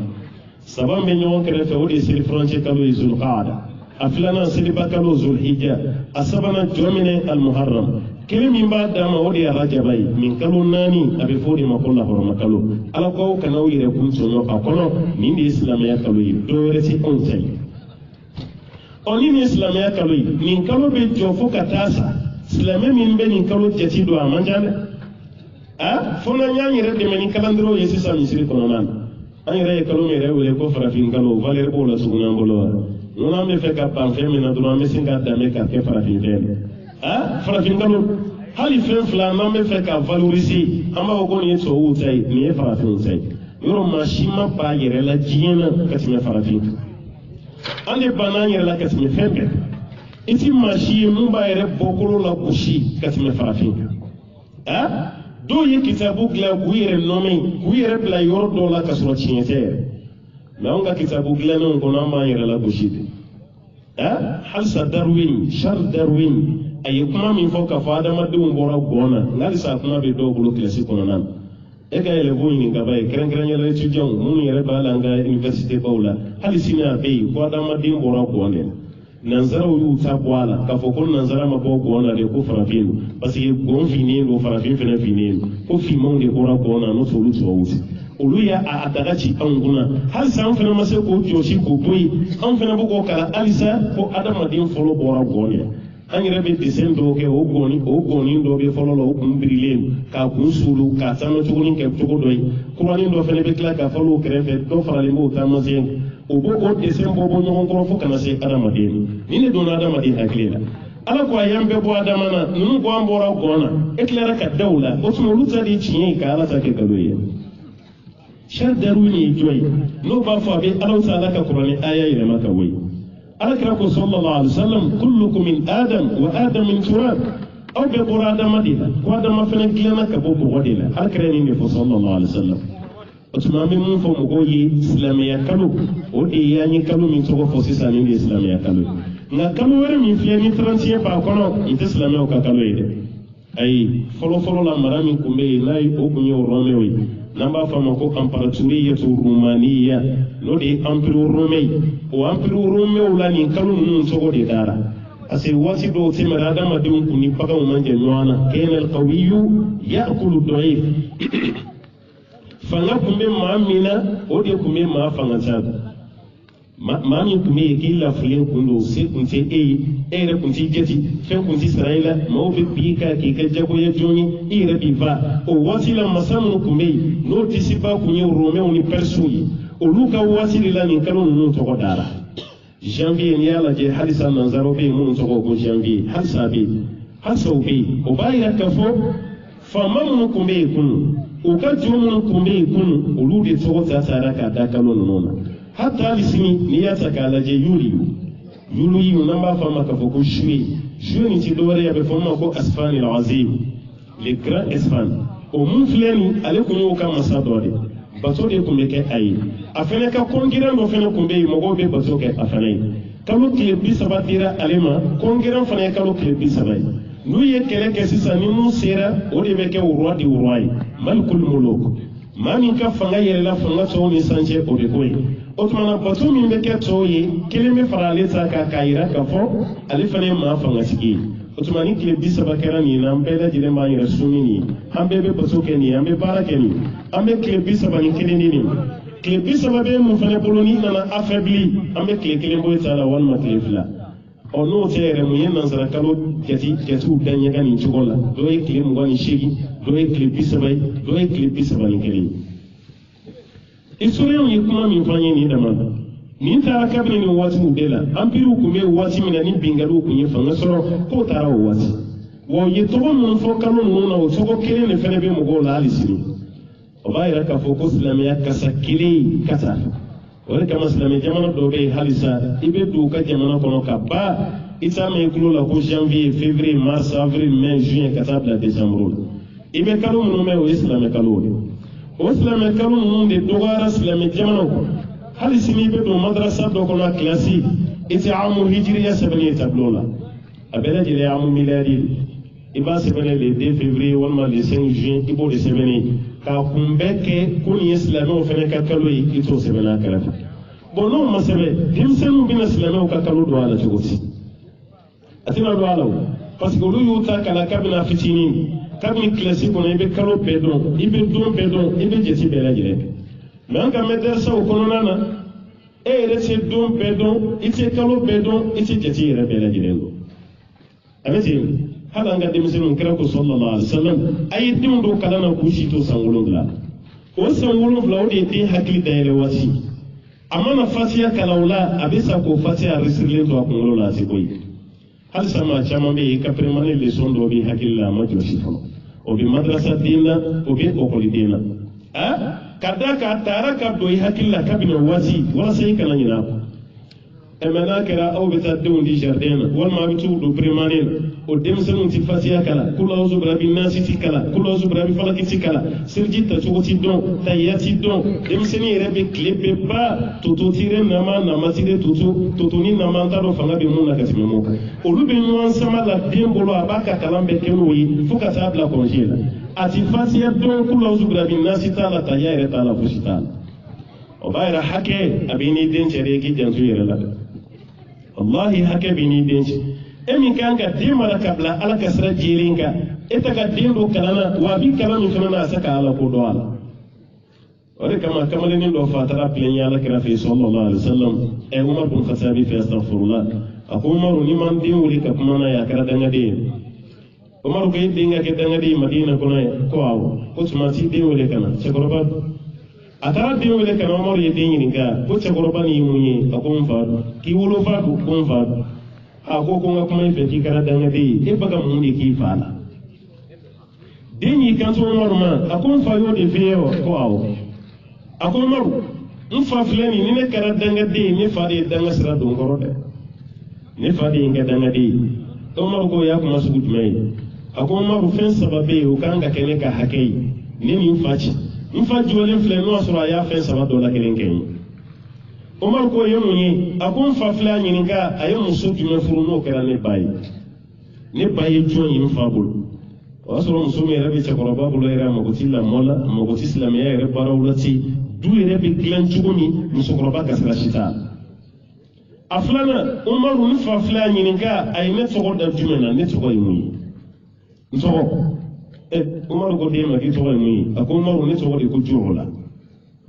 sababu nyogon kerefe wodi sir frontier kalo izul qada aflana siliba kalo zul hijja asabana jomine al muharram kilimi ba dama wodi rajabai min kalo nani abi fodi makolla hurma kalo alako kana wire kun sono akono ni di islamiya kalo yi do resi on sai oni ni islamiya kalo yi min kalo be jofo katasa islamiya min be ni kalo jati do amanjale fona nyaani redde men kalandro yesi sa misiri kono nan an yere kalo mere wele ko farafin kalo valer bola suguna bolo nona me fe ka pan fe mina do me singa dame ka ke farafin den farafin kalo hali fen fla na me fe ka valoriser amba ko ni so wutai ni farafin sai yoro mashima pa yere la jiena katime farafin ande banani yere la katime fembe iti mashi mun ba yere bokolo la kushi katime farafin do ye kitabu gla ku yere nomi ku yere bla yoro do la kasro chiete na onga kitabu gla non ko na ma yere la kushi hal sa darwin shar darwin ay kuma min foka fada madum bora gona ngali sa kuma be do bulo klasi kono nan e ga ele voini ngabay kren kren yele étudiant mun yere bala nga université bawla hali sina be ko da madim bora gona nanzara yu tabwala ka fokon nanzara ma bo gona de ko farafin parce que gon fini do farafin fene fini ko fi mon de bora gona no solu so wuti olu ya a atagachi anguna hal san fene ma se ko joshi ko boy an fene bu ko kala alisa ko adamadin folo bora gona an yɛrɛ bɛ dessin dɔw kɛ o gɔni dɔ bɛ fɔlɔ la o kun birilen k'a kun sulu k'a taama cogonin kɛ cogo dɔ ye kuranin dɔ fana bɛ tila k'a fɔlɔ o kɛrɛfɛ dɔ faralen b'o taamasen o b'o o dessin bɔ ɲɔgɔn kɔrɔ fo kana se adamaden ni ne donna adamaden hakili la ala ko a y'an bɛɛ bɔ adama na ninnu ko an bɔra gɔn na e tilara ka da u la o tuma olu ta de ye tiɲɛ ye ka ala ta kɛ nkalon ye sari daru ni ye jɔn ye n'o b'a fɔ a bɛ ala ta ala ka kuranɛ aya yɛlɛma ka bɔ ye alakira ko sallallahu alaihi wasallam kullukum min adam wa adam min turab aw be bora adama de la ko adama fana gilana ka bo bo de la alakira ni ne fo sallallahu alaihi wasallam o tuma min mun fo mo yi islamiya kalo o de yani kalo min to fo sisan ni islamiya kalo nga kalo were min fiye ni 30 pa kono ite islamiya ka kalo yede ay folo la mara min kumbe nay o kunye o romeo yi namba fama ko imperatoriyatu rumaniya no de empire romei o empire romeo la ni kalo nun sogo de dara ase wasi do temera adama de kuni paka manje nwana kenal qawiyu yaakulu dhaif fanga kumbe maamina o de kumbe ma fanga tsada maami kumbe kila fulen kundo se kunte ere kunti jeti fen kunti israila mo be bika ki ka jago ya joni ire bi va o wasila masamu kumbe no tisipa kunye romeo ni persui o luka wasili la ni kalo nun to dara janvier ni ala je hadisa nanzaro be mun to ko janvier hasa be o bayira ka fo famamu kumbe kun o ka jomu kumbe kun o lu de to ta sara ka da kalo nuna hatta lisini ni ya takala je yuli namba fama ka fo ko juillet ni ti dore ya be fama ko asfani al-azim le grand espan o mun fleni ale kunyo ka masadore bato de kumbe ke ayi afene ka kongira no fene kumbe mo go be bato ke afane kalo tile 30 dira ale ma kɔnkɛrɛn fana ye kalo tile 30 ye n'u ye kɛlɛ kɛ sisan ni mun sera o de bɛ kɛ roi de roi ye malikul muluk maa min ka fanga yɛlɛla fanga tɔw ni sanjɛ o de ko ye o tumana bato min bɛ kɛ tɔw ye kelen bɛ fara ale ta kan k'a yira k'a fɔ ale fana ye maa fangasigi ye o tuma ni tile 30 kɛra nin na an bɛɛ lajɛlen b'an yɛrɛ sumi nin ye an bɛɛ bɛ bato kɛ nin ye an bɛ baara kɛ nin an bɛ tile 30 ni kelen di nin tile 30 bɛ mun fana bolo ni nana affaibli an bɛ tile kelen bɔ t'a la walima tile 2 ɔ n'o tɛ yɛrɛ mun ye nansara kalo jatew da ɲɛka nin cogo la dɔw ye tile 28 dɔw ye tile 30 ye dɔw ye tile 31 ye historienw ye kuma min f'an ye nin dama na nin taara kabini nin waatiw de la empiriw tun bɛ waati min na ni bingaliw tun ye fanga sɔrɔ k'o taara o waati wa u ye tɔgɔ minnu fɔ kalo ninnu na o tɔgɔ kelen de fana bɛ mɔgɔw la hali sini o b'a yira k'a fɔ ko silamɛya kasa kelen ka taa o de kama silamɛ jamana dɔw bɛ yen halisa i bɛ don u ka jamana kɔnɔ ka ba i t'a mɛn i tulo la ko janvier février mars avril mai juin ka taa bila décembre la i bɛ kalo minnu mɛn o ye silamɛ kalow de o silamɛ kalo ninnu de dɔgɔyara silamɛ jamanaw kɔnɔ hali sini i bɛ don madrasa dɔ kɔnɔ kilasi i tɛ amu hijiriya sɛbɛnni ye tableau la a bɛɛ lajɛlen ye amu miliyari i b'a sɛbɛnne le 2 février walima le 5 juin i b'o de sɛbɛnne k'a kunbɛn kɛ ko nin ye silamɛw fana ka kalo ye i t'o sɛbɛnne a kɛrɛfɛ bon n'o ma sɛbɛn denmisɛnninw bɛna silamɛw ka kalo don a la cogo di a tɛna don a la o parce que olu y'u ta kalan kabini fitinin kabini kilasi kɔnɔ i bɛ kalo bɛɛ dɔn i bɛ don bɛɛ dɔn i bɛ jate bɛɛ lajɛlen kɛ mais an ka madrasaw kɔnɔna na e yɛrɛ tɛ don bɛɛ dɔn i tɛ kalo bɛɛ dɔn i tɛ jate yɛrɛ bɛɛ lajɛlen dɔn a bɛ ten hali an ka denmisɛnninw kira ko sallallahu alaihi wasallam a ye denw dɔw kalan na k'u si to san 7 o san 7 o de ye den hakili dayɛlɛ waati a mana fatiya kalan o la a bɛ sa k'o fatiya resirilen to a kunkolo la a tɛ bɔ yen halisa maa caman bɛ yen kapɛrɛmani leçon dɔw bɛ hakili la a ma jɔsi fɔlɔ o bɛ madrasa den na o bɛ ɔkɔliden na ka da k'a taara ka don i hakili la kabini o waati walasa i kana ɲinɛ a kɔ mɛ n'a kɛra aw bɛ taa denw di jardin na walima a bɛ t'u don prémane na o denmisɛnninw tɛ fatiya kalan kul a'uzu birabi nasi tɛ kalan kul a'uzu birabi falaki tɛ kalan seliji tacogo tɛ dɔn tahiya tɛ dɔn denmisɛnnin yɛrɛ bɛ tile bɛɛ ba toto tire nama nama tire toto ni nama an t'a dɔn fanga bɛ mun na ka tɛmɛ mun kan olu bɛ ɲɔgɔn sama la den bolo a b'a ka kalan bɛɛ kɛ n'o ye fo ka taa bila congé la a tɛ fatiya dɔn kul a'uzu birabi nasi t'a la tahiya yɛrɛ t'a la fosi t'a la o b'a yira hakɛ a b'i n'i den cɛ de k'i janto i yɛrɛ la wallahi hakɛ b'i n'i den cɛ e min kan ka den mara ka bila ala ka sira jɛlen kan e ta ka den dɔ kalan na wa a b'i kalan min fana na a se ka ala ko dɔn a la o de kama kamalennin dɔ fa a taara pilen ala kira fɛ sallallahu alaihi wasallam Umar bin Khattab fɛ astaghfirullah a ko Umaru ni man den wuli ka kuma na ya kɛra dangaden ye Umaru ko e den ka kɛ dangaden ye Madina kɔnɔ ye ko awɔ ko tuma t'i den wele ka na cɛkɔrɔba a taara den wele ka na Umaru ye den ɲininka ko cɛkɔrɔba nin ye mun ye a ko n fa don k'i wolofa don ko n fa don a ko ko n ka kuma i fɛ k'i kɛra dangaden ye e bɛ ka mun de k'i fa la den y'i kanto Umaru ma a ko n fa y'o de f'e ye wa ko awɔ a ko Umaru n fa filɛ nin ni ne kɛra dangaden ye ne fa de ye danga sira don kɔrɔ dɛ ne fa de ye n kɛ dangaden ye Umaru ko y'a kuma sugu jumɛn ye a ko Umaru fɛn 3 bɛ yen o kan ka kɛ ne ka hakɛ ye ne ni n fa ci n fa jɔlen filɛ n'o y'a sɔrɔ a y'a fɛn 3 dɔ la kelen kɛ n ye Umaru ko ye mun ye a ko n fa filɛ a ɲininka a ye muso jumɛn furu n'o kɛra ne ba ye ne ba ye jɔn ye n fa bolo o y'a sɔrɔ muso min yɛrɛ bɛ cɛkɔrɔba bolo yɛrɛ a mago tɛ lamɔ la a mago tɛ silamɛya yɛrɛ baaraw la ten du yɛrɛ bɛ dilan cogo min musokɔrɔba ka sira si t'a la a filanan Umaru n fa filɛ a ɲininka a ye ne tɔgɔ da jumɛn na ne tɔgɔ ye mun ye n tɔgɔ Umaru ko den ma k'i tɔgɔ ye mun ye a ko Umaru ne tɔgɔ de ko Joola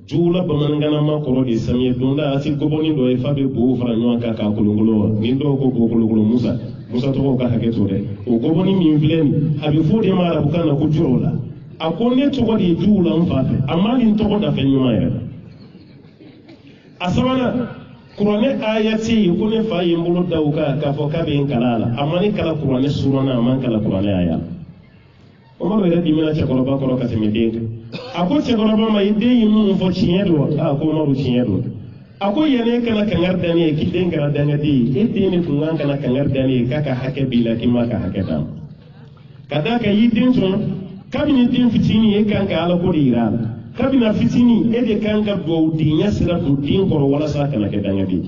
Joola bamanankanama kɔrɔ de ye samiyɛ donda a tɛ gɔbɔni dɔ ye f'a bɛ bow fara ɲɔgɔn kan k'a kolokolo wa ni dɔw ko k'o kolokolo Musa tɔgɔw ka hakɛ to dɛ o gɔbɔni min filɛ nin a bɛ fɔ o de ma arabukan na ko Joola a ko ne tɔgɔ de ye Joola n fa fɛ a ma nin tɔgɔ da fɛn ɲuman yɛrɛ a sabanan kuranɛ aya tɛ yen ko ne fa ye n bolo da o kan k'a fɔ k'a bɛ n kalan a la a ma ne kalan kuranɛ suranna a ma n kalan kuranɛ aya Umaru yɛrɛ dimina cɛkɔrɔba kɔrɔ ka tɛmɛ den kan a ko cɛkɔrɔba ma i den ye mun fɔ tiɲɛ don wa a ko Umaru tiɲɛ don a ko yanni e kana kangari da ne ye k'i den kɛra dangaden ye e den de tun kan kana kangari da ne ye k'a ka hakɛ b'i la k'i ma ka hakɛ d'a ma ka d'a kan i y'i den sɔrɔ kabini den fitinin e kan ka ala ko de yira a la kabini fitinin e de kan ka duwawudenya sira don den kɔrɔ walasa a kana kɛ dangaden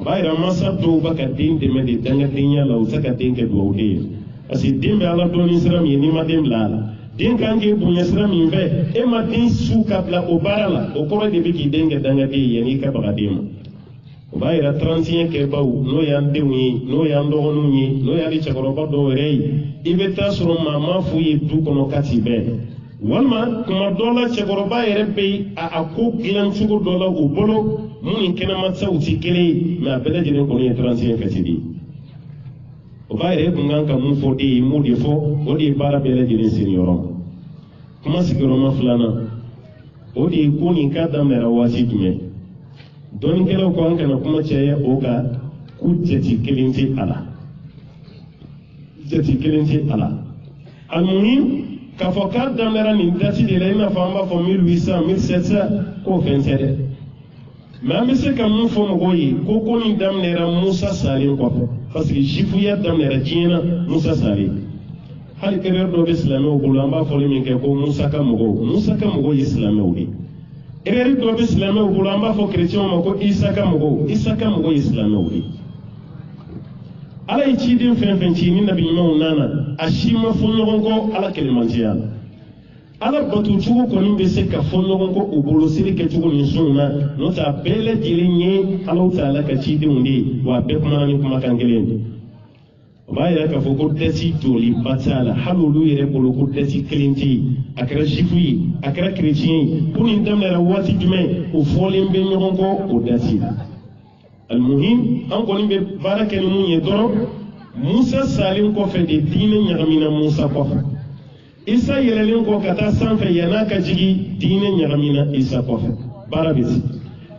bayra masa do baka din de me de danga dinya la usaka din ke do de asi din be ala do ni sira mi ni madem la din kange bunya sira mi ve e ma din su kabla o barala o ko de biki denga danga de yani ka baka dem o bayra 31 ke baw no yan de wi no yan do no ni no ya li chakoro ba do rei ibe tasro mama fu yi du kono kati be walma kuma dola chakoroba yere be a ko gilan chugo dola o bolo mun kena matsa uti kele na bela jere ko ni 35 katidi o bayre kungan ka mun fodi mu de fo o di bara bela jere senioro kuma sigoro ma fulana o di ko ni ka da mera wasi dume don kelo ko an kana kuma cheye o ka ku jeti kelinti ala jeti kelinti ala almuhim ka fɔ k'a daminɛra nin dati de la i n'a fɔ an b'a fɔ 1800 1700 k'o fɛn tɛ dɛ mais an bɛ se ka mun fɔ mɔgɔw ye ko nin daminɛra Musa salen kɔfɛ parce que jifuya daminɛra diɲɛ na Musa salen hali erreur dɔ bɛ silamɛw bolo an b'a fɔli min kɛ ko Musa ka mɔgɔw ye silamɛw de erreur dɔ bɛ silamɛw bolo an b'a fɔ chrétienw ma ko Isa ka mɔgɔw ye silamɛw de ala ye ciden fɛn fɛn ci ni nabi ɲumanw nana a si ma fɔ ɲɔgɔn kɔ ala kɛlɛmanciya la ala bato cogo kɔni bɛ se ka fɔ ɲɔgɔn kɔ o bolo seli kɛcogo nin sun na n'o tɛ a bɛɛ lajɛlen ye alaw ta ala ka cidenw de ye wa a bɛɛ kumana ni kumakan kelen de o b'a yɛrɛ k'a fɔ ko dɛsi joliba t'a la hali olu yɛrɛ bolo ko dɛsi kelen tɛ yen a kɛra jifu ye a kɛra kereciyɛn ye ko nin daminɛra waati jumɛn o fɔlen bɛ ɲɔgɔn kɔ o dɛsi la almuhim an kɔni bɛ baara kɛ ni mun ye dɔrɔn Musa salen kɔfɛ de diinɛ ɲagamina Musa kɔfɛ Isa yɛlɛlen kɔ ka taa sanfɛ yan'a ka jigi diinɛ ɲagamina Isa kɔfɛ baara bɛ se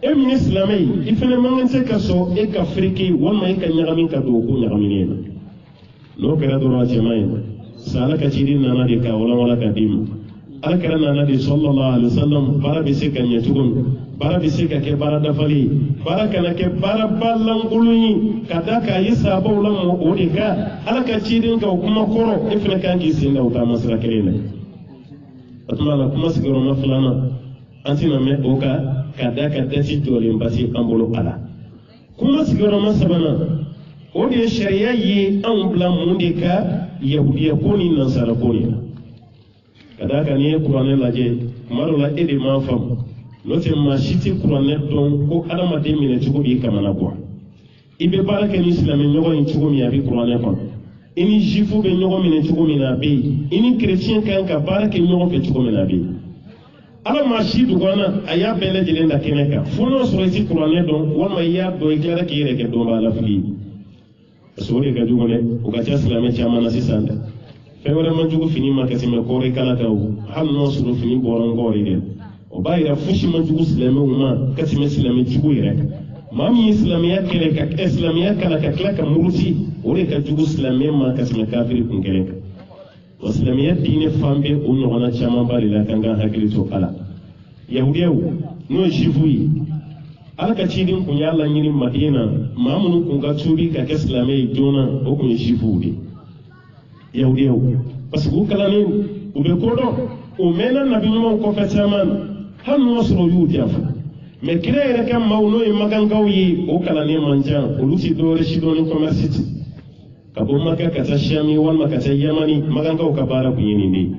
e min ye silamɛ ye i fana man kan tɛ ka sɔn e ka fereke walima e ka ɲagami ka don o ko ɲagaminen na n'o kɛra dɔrɔn a cɛman ye sa ala ka ciden nana de ka walawala ka d'i ma ala kɛra nana de sallallahu alaihi wasallam baara bɛ se ka ɲɛ cogo min baara bɛ se ka kɛ baara dafali ye baara kana kɛ baara balankolon ye ka da k'a ye sababu la mɔ o de ka ala ka ciden ka o kuma kɔrɔ e fana kan k'i sen da o taama sira kelen na o tuma la kuma sigiyɔrɔma filanan an tɛna mɛn o kan ka da ka dɛsi jɔlen basi an bolo a la kuma sigiyɔrɔma sabanan o de ye sariya ye anw bila mun de ka yahudiya ko ni nansara ko ni na ka da kan n'i ye kuranɛ lajɛ kuma dɔ la e de m'a faamu n'o tɛ maa si tɛ kuranɛ dɔn ko adamaden minɛ cogo b'i kamana bɔ i bɛ baara kɛ ni silamɛɲɔgɔn ye cogo min a bɛ kuranɛ kɔnɔ i ni jifu bɛ ɲɔgɔn minɛ cogo min na a bɛ yen i ni kereciyɛn kan ka baara kɛ ɲɔgɔn fɛ cogo min na a bɛ yen ala maa si dugana a y'a bɛɛ lajɛlen da kɛnɛ kan fo n'o sɔrɔ i tɛ kuranɛ dɔn walima i y'a dɔn i tilara k'i yɛrɛ kɛ dɔnbaa la fili ye parce que o de ka jugu dɛ o ka ca silamɛ caman na sisan dɛ fɛn wɛrɛ man jugu fini ma ka tɛmɛ kɔɔri kala kan o hali n'o sɔrɔ fini bɔra n kɔɔri dɛ o b'a yira fosi man jugu silamɛw ma ka tɛmɛ silamɛ jugu yɛrɛ kan maa min ye silamɛya kɛlɛ ka silamɛya kala ka tila ka muruti o de ka jugu silamɛ ma ka tɛmɛ kafiri kun kelen kan wa silamɛya diinɛ fan bɛ o ɲɔgɔnna camanba de la kan ka hakili to ala yahudiyaw n'o ye jifu ye ala ka ciden kun y'a laɲini madina maa minnu kun ka tuubi ka kɛ silamɛ ye joona o kun ye jifuw de yahudiyaw parce que u kalannen u bɛ ko dɔn o mɛnna nabi ɲumanw kɔfɛ caman na hali n'o sɔrɔ u y'u diya fɔ mɛ kira yɛrɛ ka maaw n'o ye magankaw ye o kalannen man ca olu tɛ dɔwɛrɛ si dɔn ni commerce tɛ ka bɔ maka ka taa siyami walima ka taa yamani magankaw ka baara kun ye nin de ye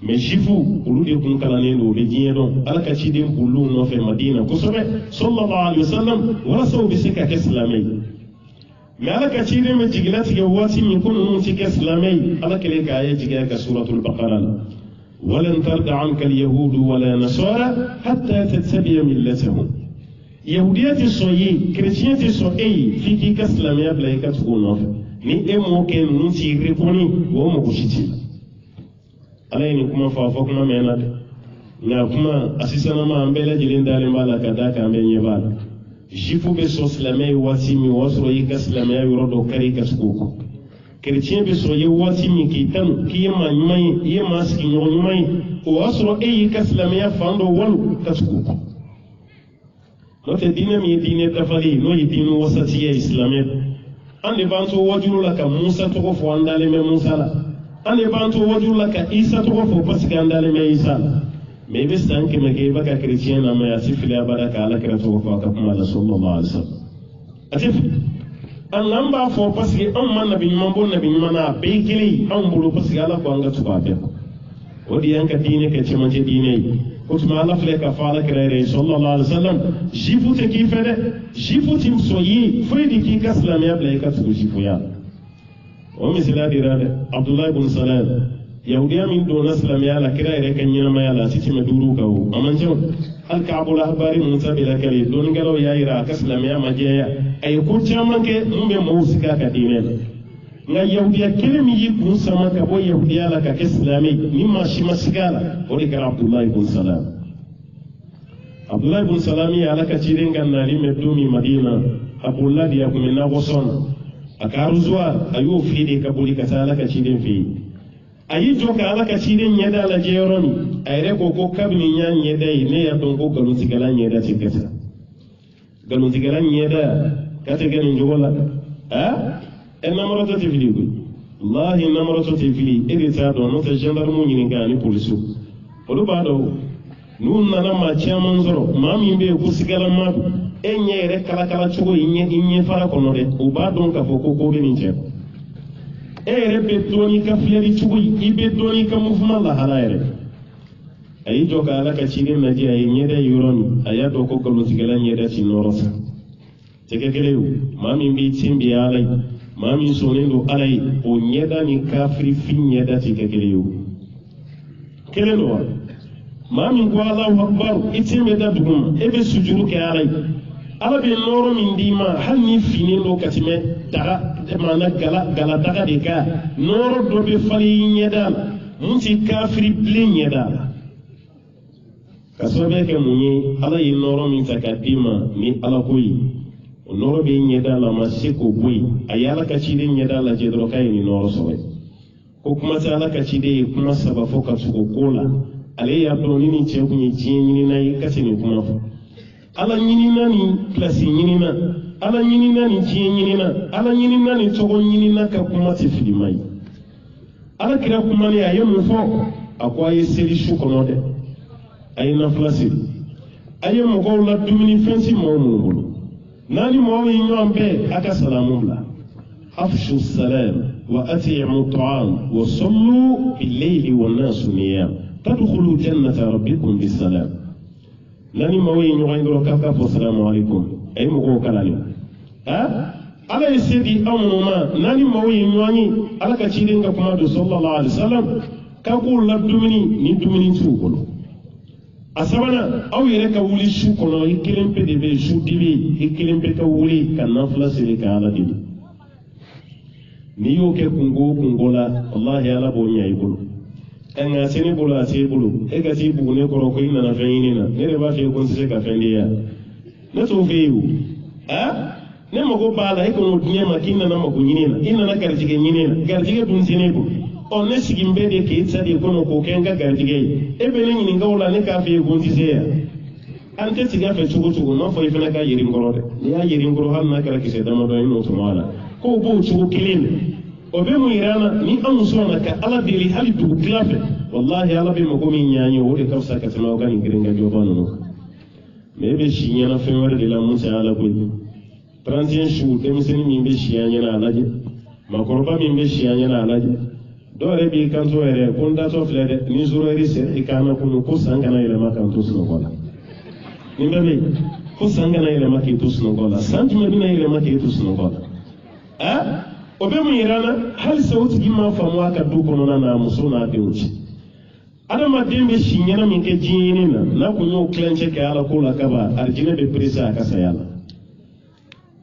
mɛ jifu olu de kun kalannen don o bɛ diɲɛ dɔn ala ka ciden b'olu nɔfɛ madina kosɛbɛ sallallahu alaihi wasallam walasa u bɛ se ka kɛ silamɛ ye mɛ ala ka ciden bɛ jigilatigɛ waati min ko ninnu tɛ kɛ silamɛ ye ala kɛlen k'a ye jigiya ka suratul baqara la ولن ترضى عنك اليهود ولا نصارى حتى تتبع ملتهم يهودية الصوية كريستيانية الصوية في كي كسلامية بلايكا تكون نوف ni emo ken nunti reponi wo mo kushiti alay ni kuma fa fa kuma mena na kuma asisana ma ambele jilin dalin bala kada ka ambe nyebal jifu be so islamay wati mi wasro yi kaslamay yorodo kari kaskuko chrétien be so ye wati mi ki tan ki ma nyumay ye maski nyumay o wasro e yi kaslamay fando walu kaskuko no te dina mi dine tafali no yi dinu wasati ya islamiyya ande bantu wajulu la ka Musa to fo andale me Musa la ande bantu wajulu la ka Isa to fo parce que andale me Isa la me be sanke me ke baka chrétien na me asifile abara ka ala kra to fo ka kuma la sallallahu alaihi wasallam atif an nan ba fo parce que an man nabi man bon nabi man na be kili an bulu parce que ala ko anga tuba be odi yanka dine ke chimanje dine utma ala fle ka fala krere sallallahu alaihi wasallam jifu te ki fede jifu tim soyi fedi ki kaslam ya bla ka tu jifu ya o misila dirade abdullah ibn salam yahudiya min do naslam ya la krere kan yana ma ya la titi maduru kawo amanjo al kaabul ahbari musa bila kali don galo ya ira kaslam ya majeya ay ko chamanke mbe mawsika ka dine nga yahudiya kelemi yi kun sama ka bo yahudiya la ka islami mimma shi masigala o de kara abdullah ibn salam ya la ka ciren ganna ni medumi madina abdullah dia kuma na goson akaru zuwa ayo fide ka boli ka sala ka ciren fi ayi joka ala ka ciren yada la jeromi ayre ko kabni nya yada ne ya don ko galun sigala yada tikata galun sigala yada kata ganin jogola enamoro to tifili ko wallahi enamoro to tifili edita do no te gendarme ni ngani police olu ba do nun nana ma chairman zoro mami be ko sigala madu enyere kala chugo inye fara kono de o ba don ka foko ko be ni je ere be doni ka fieri chugo ibe doni ka mouvement la halaere ayi joka ala ka chige naji ayi nyede yoroni aya do ko ko sigala nyede ci norosa tekekelew mami be timbi alai mami sonendo alai o nyeda ni kafiri fi nyeda tikekelew kelelo mami ko Allahu akbar itime da dugum ebe sujuru ke alai ala be noro min dima hal ni fini lo katime daga mana gala daga de ka noro do be fali nyeda munti kafiri ble nyeda kasobe ke munyi ala yi noro min takadima ni ala koyi noro be nyeda la masiko boy ayala ka ci den nyeda la jedro kay ni noro sobe ko kuma ta ala ka ci de kuma saba foka suko kola ale ya do ni ce kunyi ci ni nayi kasi ni kuma fo ala nyini nani klasi nyini na ala nyini nani ci nyini na ala nyini nani togo nyini na ka kuma ti fili mai ala kira kuma ne ayo fo akwa ye seli shu kono de ay na flasi ayo mo ko la dumini fensi mo mo nani mo yi ñom be aka salamu la afshu salam wa ati'u ta'am wa sallu bil layli wan nas niyam tadkhulu jannata rabbikum bis salam nani mo yi ñoy ndoro ka fo assalamu alaykum ay mo ko kala ni ala yesedi amuma nani mo yi ñoy ala ka ci nga kuma do sallallahu alaihi wasallam ka ko la ni dumini su asabana aw yɛrɛ ka wuli su kɔnɔ i kelen pe de bɛ su dibi i kelen pe ka wuli ka nafila siri ka ala deli n'i y'o kɛ kungo la wallahi ala b'o ɲɛ i bolo nka se ne bolo a se bolo e ka t'i bugu ne kɔrɔ ko i nana fɛn ɲini na ne de b'a fɛ ko n tɛ se ka fɛn di yan ne t'o fɛ yen o ne mago b'a la e kana o di ne ma k'i nana mago ɲini na i nana garijɛgɛ ɲini na garijɛgɛ dun tɛ ne bolo ne sigin bɛ de k'e ta de kɔnɔ k'o kɛ n ka garijɛgɛ ye e bɛ ne ɲininka o la ne k'a fɛ yen ko n tɛ se yan an tɛ tigɛ fɛ cogo cogo n'a fɔ i fana ka yiri n kɔrɔ dɛ n'i y'a yiri n kɔrɔ hali n'a kɛra kisɛ damadɔ i n'o tɔmɔ a la k'o b'o cogo kelen de o bɛ mun yira an na ni anw sɔnna ka ala deli hali dugu tila fɛ walahi ala bɛ mago min ɲɛ an ye o de ka fisa ka tɛmɛ aw ka nin girinkajɔba ninnu mɛ e bɛ si ɲɛna fɛn wɛrɛ de la mun tɛ ala ko ye 31 su denmisɛnnin min bɛ si an ɲɛna a lajɛ maakɔrɔba min bɛ si an ɲɛna a lajɛ dɔw yɛrɛ b'i kanto yɛrɛ ko n datɔ filɛ dɛ ni zurɛri sera i kan na kunu ko san kana yɛlɛma k'an to sunɔgɔ la nin bɛɛ bɛ yen ko san kana yɛlɛma k'i to sunɔgɔ la san jumɛn bɛna yɛlɛma k'e to sunɔgɔ la o bɛ mun yira na halisa o tigi ma faamu a ka du kɔnɔna na a muso n'a denw ci adamaden bɛ si ɲɛna min kɛ diɲɛ ɲini na n'a kun y'o tilancɛ kɛ ala ko la kaba arijinɛ bɛ perese a ka saya la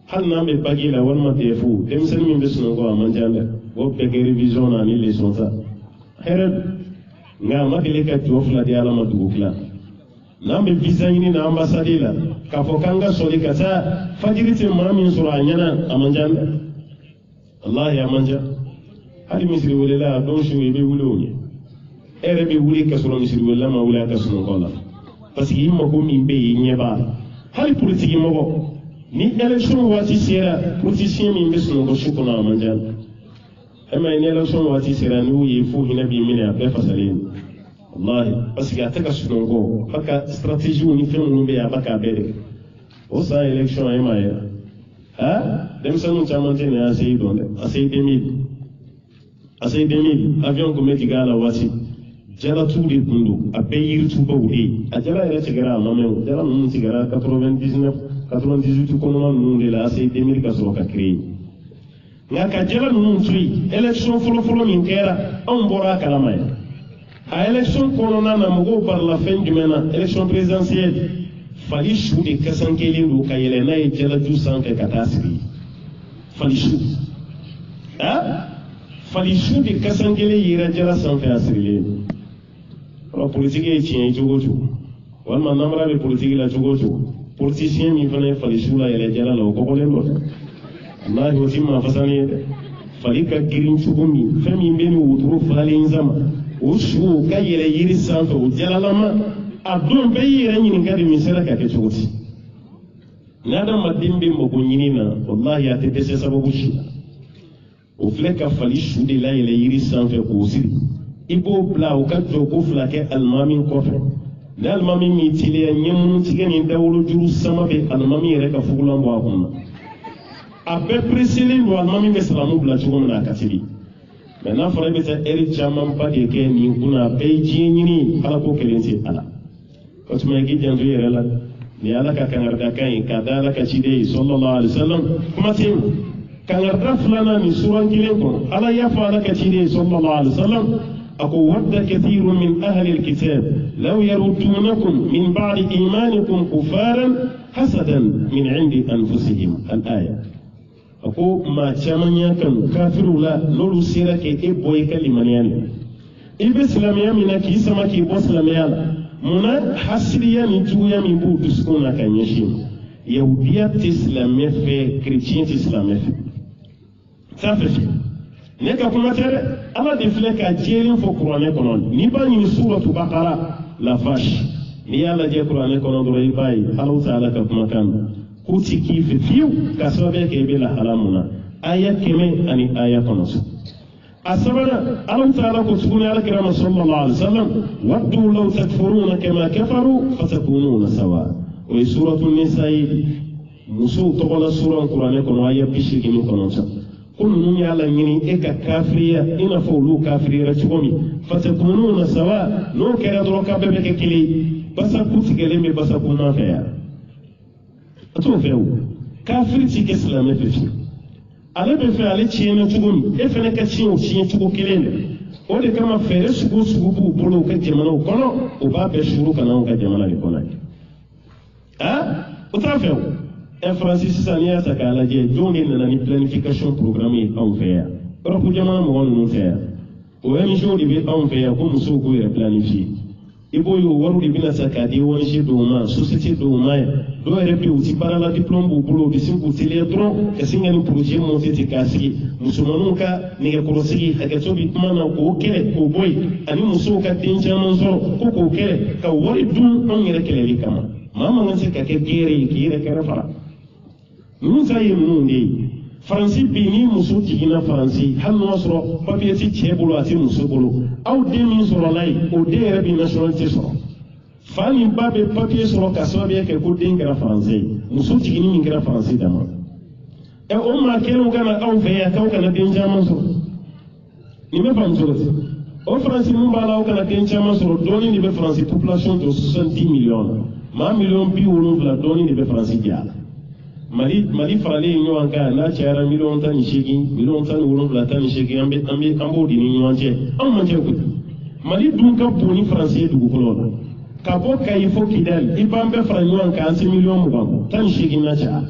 hali n'an bɛ bagi la walima tɛfu denmisɛnnin min bɛ sunɔgɔ a man ca dɛ o bɛɛ kɛ révision na ni leçon ta hɛrɛ don nka a ma deli ka jɔ fila di ala ma dugu tila n'an bɛ visa ɲini na ambassade la k'a fɔ k'an ka sɔli ka taa fajiri tɛ maa min sɔrɔ a ɲɛna a man ca dɛ wallahi a man ca hali misiri welela a don su i bɛ wuli o ɲɛ e yɛrɛ bɛ wuli ka sɔrɔ misiri welela ma wuli a ka sunɔgɔ la parce que i mago min bɛ yen i ɲɛ b'a la hali politiki mɔgɔ ni élection waati sera politicien min bɛ sunɔgɔ su kɔnɔ a man ca ni élection waati sera n'u ye fo hinɛ b'i minɛ a bɛɛ fasalen wallahi parce que a tɛ ka sunɔgɔ a ka stratégie ni fɛn minnu bɛ yen a b'a k'a bɛɛ de o san élection e m'a ye denmisɛnninw caman tɛ nin ACI dɔn dɛ ACI 2000 avion kun bɛ jigin a la waati jalatuw de kun don a bɛɛ yiritubaw de ye a jala yɛrɛ tigɛra a ma mɛn jala ninnu tigɛra 98 kɔnɔna ninnu de la ACI 2000 ka sɔrɔ ka créer nka ka jala ninnu to yen élection fɔlɔfɔlɔ min kɛra anw bɔra a kalama yan a élection kɔnɔna na mɔgɔw barila fɛn jumɛn na élection présidentielle fali su de kasankelen don ka yɛlɛ n'a ye jalaju sanfɛ ka taa sigi fali su fali su de kasankelen yera jala sanfɛ a sirilen don politiki ye tiɲɛ cogo o cogo walima namara bɛ politiki la cogo o cogo politicien min fana ye fali su la yɛlɛ jala la o kɔkɔlen dɔ dɛ walahi o ti maa fasani ye dɛ fali ka girin cogo min fɛn min bɛ ni wotoro falalen sama o su o ka yɛlɛ yiri sanfɛ o jalalama a don bɛɛ y'i yɛrɛ ɲininka de min sera ka kɛ cogo di ni adamaden bɛ mago ɲini na walahi a tɛ dɛsɛ sababu si la o filɛ ka fali su de layɛlɛ yiri sanfɛ k'o siri i b'o bila o ka jɔ ko fila kɛ alimami kɔfɛ ni alimami min teliya ɲɛmunu tigɛ ni dawolo juru sama bɛ alimami yɛrɛ ka fugulan bɔ a kɔnɔ a bɛɛ pereselen don alimami bɛ salamu bila cogo min na a ka teli mɛ n'a fɔra i bɛ taa ɛri camanba de kɛ nin kunna a bɛɛ ye diɲɛ ɲini ala ko kelen tɛ ala o tuma i k'i janto i yɛrɛ la ni ala ka kangarida ye k'a da ala ka ciden ye sallallahu alaihi wasallam kuma tɛ yen kangarida filanan nin suran kelen kɔnɔ ala y'a fɔ ala ka ciden ye sallallahu alaihi wasallam a ko wadda kathirun min ahli alkitab law yaruddunakum min ba'di imanikum kufaran hasadan min indi anfusihim al-aya a ko maa caman ya kanu kafiru la n'olu sera kɛ e bɔ i ka limaniya la i bɛ silamɛya min na k'i sama k'i bɔ silamɛya la munna hasiriya ni juguya min b'u dusukun na ka ɲɛsin yahudiya tɛ silamɛ fɛ kerecɛn tɛ silamɛ fɛ sanfɛ fɛ ne ka kuma tɛ dɛ ala de filɛ ka jɛlen fɔ kuranɛ kɔnɔ n'i b'a ɲini suratu bakara la vache n'i y'a lajɛ kuranɛ kɔnɔ dɔrɔn i b'a ye alaw tɛ ala ka kumakan na k'u ti k'i fɛ fiyewu ka sababuya kɛ i bɛ lahala mun na aya 100 ani aya 9 a sabanan alaw tɛ ala ko tuguni alakira ma sallallahu alaihi wasallam waddu law takfuruna kama kafaru fatakununa sawa o ye suratu nisa ye musow tɔgɔ la suran kuranɛ kɔnɔ aya 89 ko ninnu y'a laɲini e ka kafiriya i n'a fɔ olu kafiriyara cogo min fatakununa sawa n'o kɛra dɔrɔn k'a bɛɛ bɛ kɛ kelen ye basaku tigɛlen bɛ basaku nɔfɛ yan a t'o fɛ o kafiri ti kɛ silamɛ fɛ fiyewu ale bɛ fɛ ale tiɲɛna cogo min e fana ka tiɲɛ o tiɲɛ cogo kelen de o de kama fɛɛrɛ sugu sugu b'u bolo u ka jamanaw kɔnɔ o b'a bɛɛ suru ka na anw ka jamana de kɔnɔ o t'a fɛ o Faransi sisan n'i y'a ta k'a lajɛ jɔn de nana ni planification programme ye anw fɛ yan Europe jamana mɔgɔ ninnu fɛ yan o ONG de bɛ anw fɛ yan ko musow k'o yɛrɛ planifier i b'o ye o wariw de bɛna sa k'a di ONG dɔw ma société dɔw ma yan dɔw yɛrɛ bɛ yen u ti baara la diplôme b'u bolo u bɛ sin k'u teliya dɔrɔn ka sin ka nin projet monter ten k'a sigi musomaninw ka nɛgɛkɔrɔsigi hakɛto bɛ kuma na k'o kɛlɛ k'o bɔ yen ani musow ka den caman sɔrɔ ko k'o kɛlɛ ka wari dun anw yɛrɛ kɛlɛli kama maa man kan se ka kɛ gere ye k'i yɛrɛ kɛrɛ fara ninnu ta ye ninnu de ye Faransi bi ni muso jiginna Faransi hali n'o y'a sɔrɔ papiye ti cɛ bolo a ti muso bolo aw den min sɔrɔla yen o den yɛrɛ bɛ nationalité sɔrɔ fa ni ba bɛ papiye sɔrɔ ka sababuya kɛ ko den kɛra Faransɛ ye muso jiginni min kɛra Faransi dama o maa kelenw ka na aw fɛ yan k'aw kana den caman sɔrɔ nin bɛ faamu cogo di o Faransi mun b'a la aw kana den caman sɔrɔ dɔɔni de bɛ Faransi population jɔ 70 millions maa miliyɔn 70 dɔɔni de bɛ Faransi jɛ a la Mali faralen ɲɔgɔn kan n'a cayara miliyɔn 18 miliyɔn 17 an b'o di ni ɲɔgɔn cɛ anw man cɛ koyi Mali dun ka bon ni Faransi ye dugukolo la ka bɔ Kayi fo Kidali i b'an bɛɛ fara ɲɔgɔn kan an se miliyɔn 20 18 na caya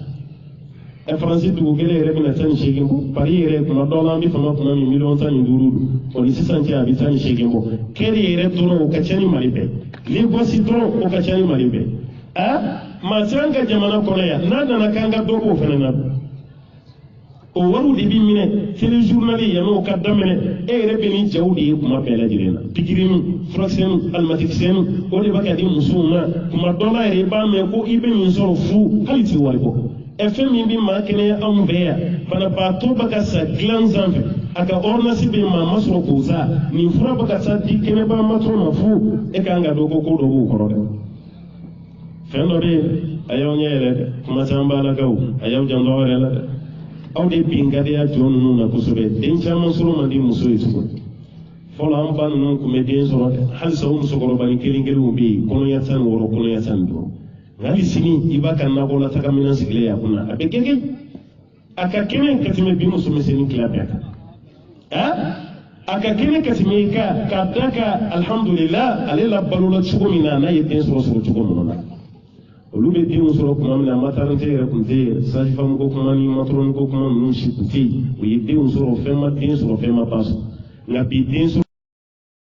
Faransi dugu kelen yɛrɛ bɛna 18 bɔ Paris yɛrɛ kuma dɔw la an bɛ fama kuma min miliyɔn 15 don o ni sisan cɛ a bɛ 18 bɔ Kɛri yɛrɛ dɔrɔn o ka ca ni Mali bɛɛ Lagos dɔrɔn o ka ca ni Mali bɛɛ maa caman ka jamana kɔnɔ yan n'a nana k'an ka dɔ b'o fana na o wariw de b'i minɛ téléjournal yan'o ka daminɛ e yɛrɛ bɛ ni jaw de ye kuma bɛɛ lajɛlen na pikirinin furakisɛnin alimatikisɛnin o de bɛ ka di musow ma kuma dɔ la yɛrɛ i b'a mɛn ko i bɛ nin sɔrɔ fu hali ti wari bɔ fɛn min bɛ maa kɛnɛya anw fɛ yan banabaatɔ bɛ ka sa dilan sanfɛ a ka ordonnance bɛ maa ma sɔrɔ k'o sa nin fura bɛ ka sa di kɛnɛbagatɔ ma fu e kan ka dɔn ko dɔ b'o kɔrɔ dɛ fendobe ayaw nyele kuma tamba la gaw ayaw jando wala la aw de bingade ya jonu na kusobe den chama suru mandi muso yisu fola am ban non ko medien soro hal sa muso ko bani kelingel umbi kono yatan woro kono yatan do ngali sini ibaka na bola takamina sigle ya kuna abegege akakene katime bi muso meseni klabeka akakene katime ka daka alhamdulillah alela balula chugo mina na yeden soro soro chugo mona olu be den soro kuma mina matarante yere kunte saji fam ko kuma ni matron ko kuma nun shi kunte o yeden soro fema den soro fema paso na bi den